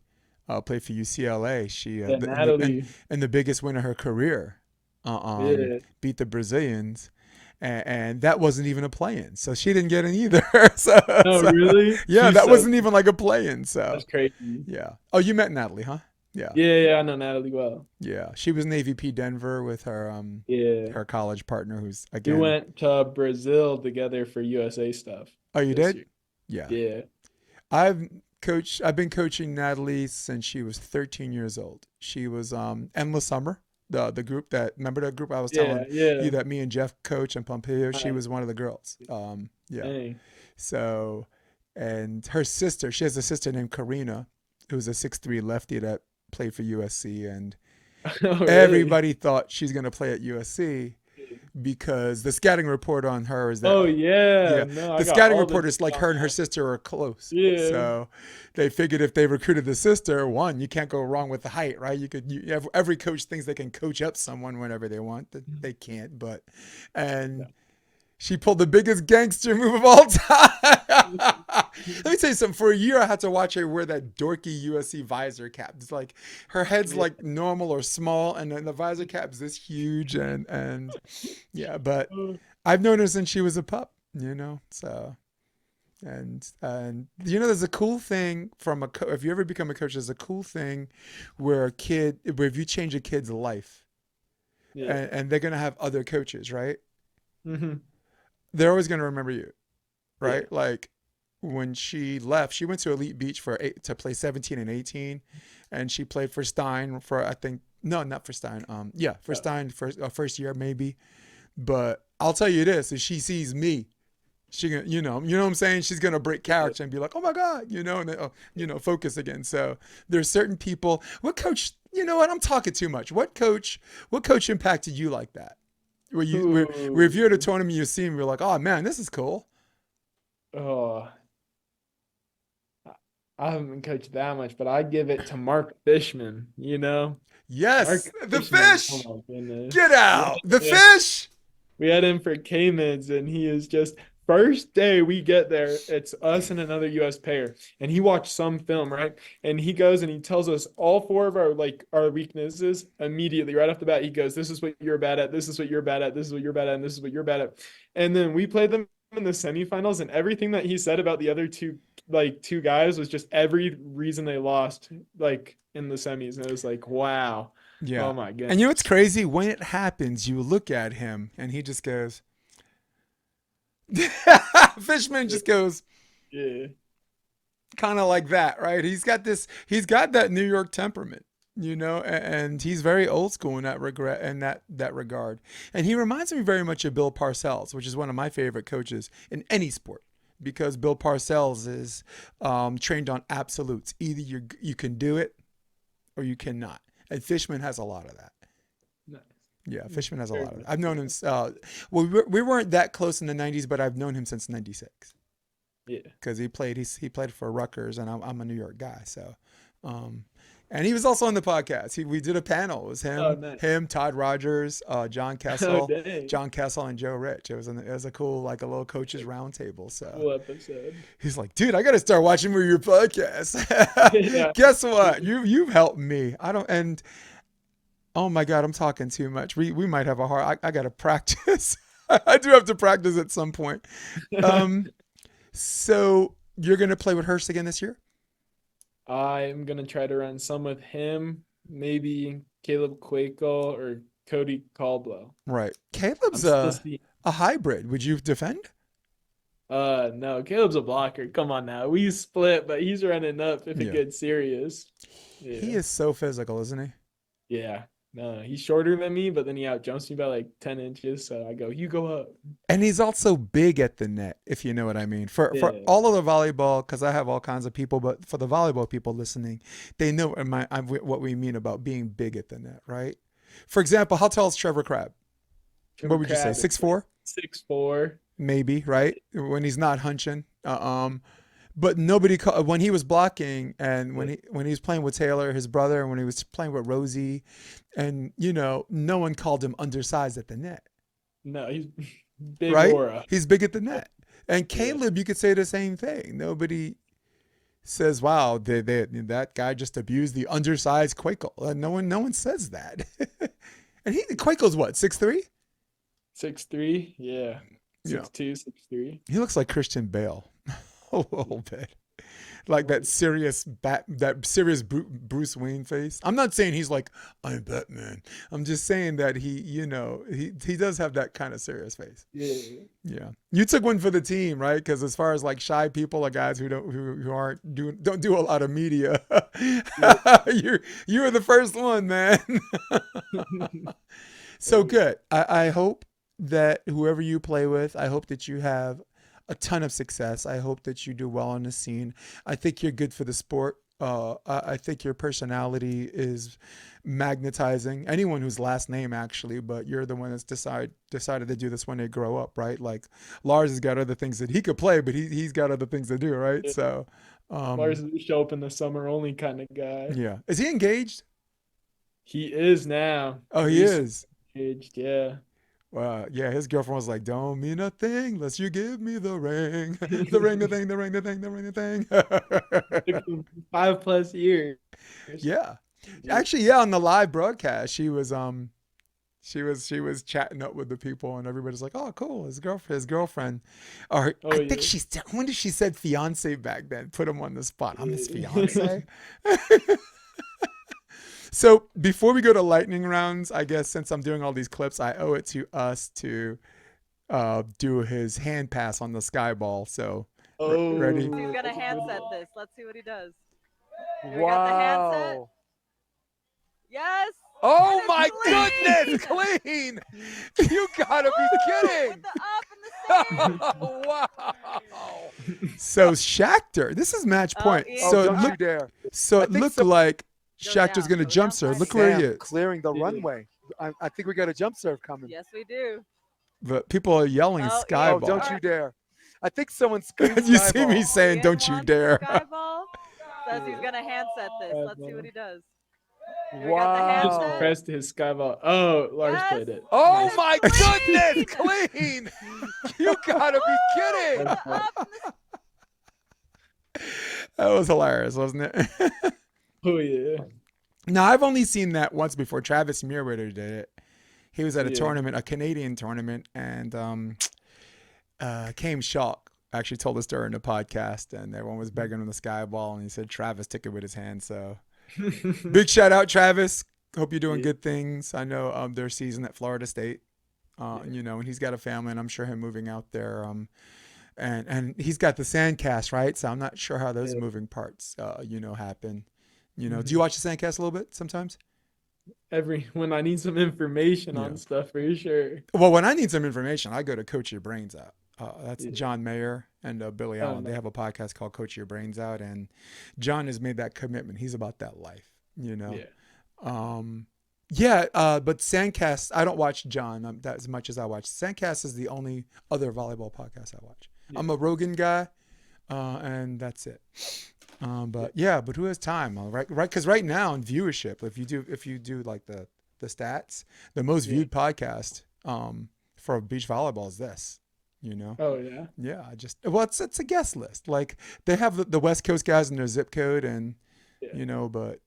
played for UCLA. She Natalie. and the biggest win of her career, Yeah. beat the Brazilians, and that wasn't even a play-in, so she didn't get in either. so, Oh, really? Yeah, She's that so- wasn't even like a play-in. So That's crazy. yeah. Oh, you met Natalie, huh? Yeah. Yeah, I know Natalie well. Yeah. She was in AVP Denver with her Yeah. her college partner, who's We again. went to Brazil together for USA stuff. Oh, you this did? year. Yeah. Yeah. I've been coaching Natalie since she was 13 years old. She was Endless Summer, the group remember that group I was telling Yeah. you that me and Jeff coach in Pompeo. She was one of the girls. Yeah. Dang. So, and her sister, she has a sister named Karina, who's a 6'3" lefty that played for USC, and Oh, really? everybody thought she's going to play at USC because the scouting report on her is that Oh yeah, yeah, no, I the got scouting all the report is like on her and her that. sister are close. Yeah. So they figured if they recruited the sister, one, you can't go wrong with the height, right? Every coach thinks they can coach up someone whenever they want. They can't, but and she pulled the biggest gangster move of all time. Let me tell you something. For a year, I had to watch her wear that dorky USC visor cap. It's like her head's like normal or small, and then the visor cap's this huge, and yeah. But I've known her since she was a pup, So, and there's a cool thing from if you ever become a coach, there's a cool thing where if you change a kid's life, and they're gonna have other coaches, right? Mm-hmm. They're always gonna remember you, right? Yeah. Like when she left, she went to Elite Beach to play 17 and 18, and she played for Stein for not for Stein. For Stein first year maybe. But I'll tell you this: if she sees me, she gonna, you know what I'm saying? She's gonna break character and be like, "Oh my God," and then, focus again. So there's certain people. What coach? You know what? I'm talking too much. What coach impacted you like that? Where if you're at a tournament, you see him, you're like, "Oh man, this is cool." Oh, I haven't been coached that much, but I give it to Mark Fishman. Yes, Mark the Fishman, fish. oh my goodness. Get out, the Yeah. fish. We had him for K-Mids, and he is just first day we get there, it's us and another US pair. And he watched some film, right? And he goes and he tells us all four of our weaknesses immediately right off the bat. He goes, "This is what you're bad at, this is what you're bad at, this is what you're bad at, and this is what you're bad at." And then we played them in the semifinals, and everything that he said about the other two guys was just every reason they lost in the semis. And it was like, wow. Yeah. Oh my goodness. And you know what's crazy? When it happens, you look at him and he just goes, Fishman just goes, yeah, kind of like that, right? He's got that New York temperament, and he's very old school in that regard. And he reminds me very much of Bill Parcells, which is one of my favorite coaches in any sport, because Bill Parcells is trained on absolutes. Either you can do it or you cannot. And Fishman has a lot of that. nice. Yeah, Fishman has a lot of it. I've known him. We weren't that close in the '90s, but I've known him since '96. Yeah, because he played for Rutgers, and I'm a New York guy. So, and he was also on the podcast. We did a panel. It was him, Todd Rogers, John Kessel, and Joe Rich. It was a cool a little coaches roundtable. So cool episode. he's like, "Dude, I got to start watching your podcast." Yeah. Guess what? You've helped me. Oh my God, I'm talking too much. We might have I got to practice. I do have to practice at some point. So you're going to play with Hurst again this year? I'm going to try to run some with him, maybe Caleb Kwekel or Cody Caldwell. Right. Caleb's a hybrid. Would you defend? No, Caleb's a blocker. Come on now. We split, but he's running up if it gets serious. Yeah. He is so physical, isn't he? Yeah. No, he's shorter than me, but then he outjumps me by 10 inches. So I go, "You go up." And he's also big at the net, if you know what I mean. For all of the volleyball, because I have all kinds of people, but for the volleyball people listening, they know what we mean about being big at the net, right? For example, how tall is Trevor Crabb? What would you say, 6'4"? 6'4". Maybe, right? When he's not hunching. But nobody when he was blocking, and when he was playing with Taylor, his brother, and when he was playing with Rosie, and no one called him undersized at the net. No, he's big, right? Aura. He's big at the net. And Caleb, you could say the same thing. Nobody says, "Wow, that guy just abused the undersized Kwekel." No one says that. And Kwekel's what, 6'3"? 6'3", yeah. 6'2", 6'3". He looks like Christian Bale. A little bit, like that serious Bruce Wayne face. I'm not saying he's like, "I'm Batman." I'm just saying that he does have that kind of serious face. Yeah. You took one for the team, right? Because as far as shy people or guys who don't do a lot of media, you were the first one, man. So good. I hope that whoever you play with, I hope that you have a ton of success. I hope that you do well on the scene. I think you're good for the sport. I think your personality is magnetizing anyone whose last name actually, but you're the one that's decided to do this when they grow up, right? Like Lars has got other things that he could play, but he's got other things to do, right? Yeah. So Lars is a show up in the summer only kind of guy. yeah. Is he engaged? He is now. Oh, he is. Engaged, yeah. Well, yeah, his girlfriend was like, "Don't mean a thing unless you give me the ring, the ring, the thing, the ring, the thing, the ring, the thing." Took him 5+ years. Yeah, actually, yeah, on the live broadcast, she was chatting up with the people, and everybody's like, "Oh, cool, his girlfriend." Or Oh, I think yeah. when did she said fiance back then? Put him on the spot. I'm his fiance. So before we go to lightning rounds, I guess since I'm doing all these clips, I owe it to us to do his hand pass on the sky ball. So ready? He's gonna handset this. Let's see what he does. Here we got the handset. Wow. Yes. Oh And my it's goodness, clean. You gotta be kidding. With the up and the save. Oh, wow. So Shakhtar, this is match point. yeah. So Oh, it don't you look, dare. so I it think looked so- like Go Shakhtar's down, gonna go jump down serve. by Look me. where he Sam is. clearing the Yeah. runway. I think we got a jump serve coming. Yes, we do. But people are yelling Oh, sky yeah. Oh, ball. don't you dare. I think someone screamed You sky see me ball. saying, Ian "Don't you wants dare." the sky ball. Says he's gonna handset this. Let's see what he does. We got the Wow. Just handset. pressed his skyball. Oh, Lars Yes. played it. Oh Nice. my goodness, clean. You gotta be kidding. With the up and the That was hilarious, wasn't it? Oh, yeah. No, I've only seen that once before. Travis Merriweather did it. He was at a Yeah. tournament, a Canadian tournament, and Came Shock actually told us during the podcast, and everyone was begging him the sky ball, and he said Travis took it with his hand. So big shout out, Travis. Hope you're doing Yeah. good things. I know their season at Florida State, you know, and he's got a family, and I'm sure him moving out there. And he's got the sandcast, right? So I'm not sure how those Yeah. moving parts, happen. You know, do you watch the sandcast a little bit sometimes? When I need some information Yeah. on stuff, for sure. Well, when I need some information, I go to Coach Your Brains Out. That's Yeah. John Mayer and Billy Oh, Allen. They nice. have a podcast called Coach Your Brains Out, and John has made that commitment. He's about that life, you know. Yeah. But Sandcast, I don't watch John that as much as I watch. Sandcast is the only other volleyball podcast I watch. Yeah. I'm a Rogan guy, and that's it. But who has time? Right, because right now in viewership, if you do like the stats, the most viewed podcast for beach volleyball is this. You know. Oh, yeah. Yeah, it's a guest list. Like they have the West Coast guys in their zip code, and Yeah. but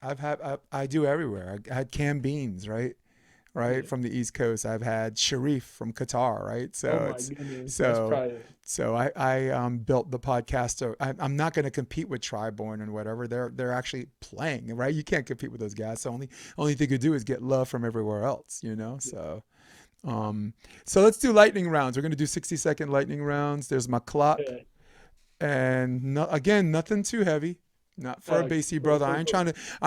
I do everywhere. I had Cam Beans, right, Yeah. from the East Coast. I've had Sharif from Qatar, right. So Oh, my it's goodness. so- That's probably so I built the podcast. I'm not going to compete with Triborn and whatever. They're actually playing, right. You can't compete with those guys. So only thing you do is get love from everywhere else, you know. So. So let's do lightning rounds. We're going to do 60-second lightning rounds. There's my clock. yeah. And again, nothing too heavy. Not for a Basey cool, brother. cool, I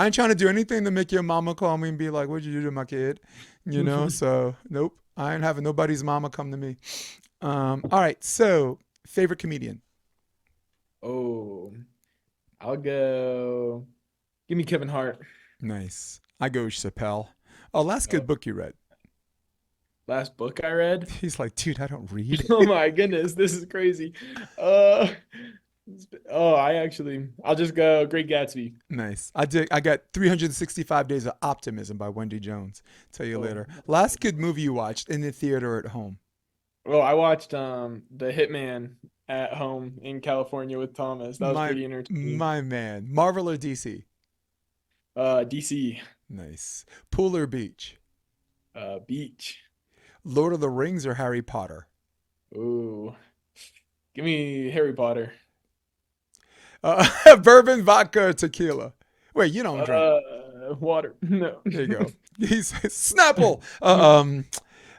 ain't trying to do anything to make your mama call me and be like, "What'd you do to my kid?" You know. So nope. I ain't having nobody's mama come to me. All right. So favorite comedian. Oh, I'll go. Give me Kevin Hart. Nice. I go Chappelle. Oh, last good book you read. Last book I read. He's like, dude, I don't read. Oh my goodness, this is crazy. I'll just go Great Gatsby. Nice. I got 365 Days of Optimism by Wendy Jones. Tell you Oh. later. Last good movie you watched in the theater or at home. Well, I watched The Hitman at home in California with Thomas. That was pretty entertaining. My man. Marvel or DC? DC. Nice. Pool or beach? Beach. Lord of the Rings or Harry Potter? Ooh. Give me Harry Potter. Bourbon, vodka, or tequila? Wait, you don't drink. Water. No. There you go. He's Snapple.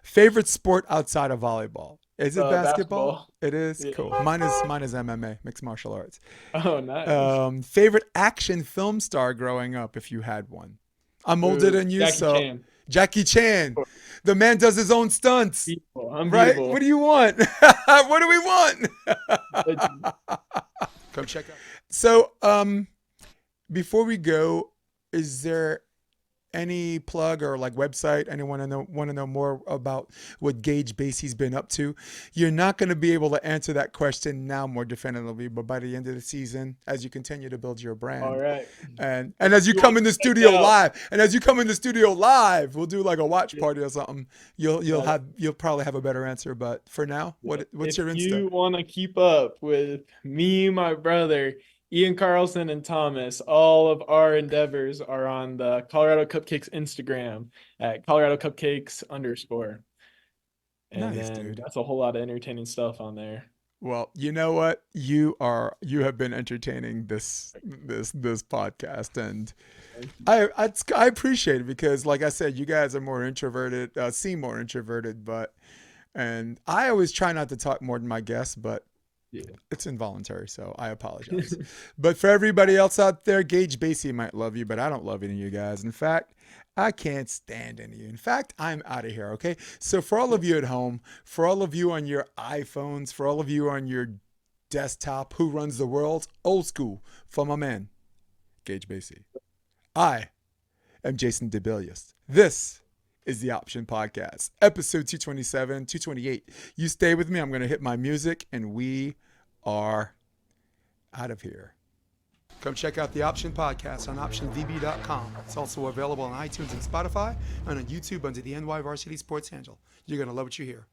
Favorite sport outside of volleyball? Is it basketball? Basketball. It is? Yeah. Cool. Mine is MMA, mixed martial arts. Oh, nice. Favorite action film star growing up, if you had one? I'm older Ooh, than you, Jackie so Chan. Jackie Chan. The man does his own stunts. I'm Right? beautiful. What do you want? What do we want? Come check out. So, before we go, is there any plug or like website anyone want to know more about what Gage Basey's been up to? You're not going to be able to answer that question now more definitively, but by the end of the season, as you continue to build your brand, All right. and as you come in the studio live, we'll do like a watch party or something. You'll probably have a better answer. But for now, what's your Insta? If you want to keep up with me, my brother, Ian Carlson, and Thomas, all of our endeavors are on the Colorado Cupcakes Instagram at Colorado Cupcakes _. And Nice, then dude. that's a whole lot of entertaining stuff on there. Well, you know what? You have been entertaining this podcast, and I appreciate it because, like I said, you guys are more introverted, seem more introverted, and I always try not to talk more than my guests, but it's involuntary, so I apologize. But for everybody else out there, Gage Basey might love you, but I don't love any of you guys. In fact, I can't stand any of you. In fact, I'm out of here, okay? So for all of you at home, for all of you on your iPhones, for all of you on your desktop, who runs the world? Old school, for my man, Gage Basey. I am Jason DeBillius. This is the Option Podcast, episode 227, 228. You stay with me. I'm going to hit my music, and we are out of here. Come check out the Option Podcast on optionvb.com. It's also available on iTunes and Spotify, and on YouTube under the NY Varsity Sports handle. You're going to love what you hear.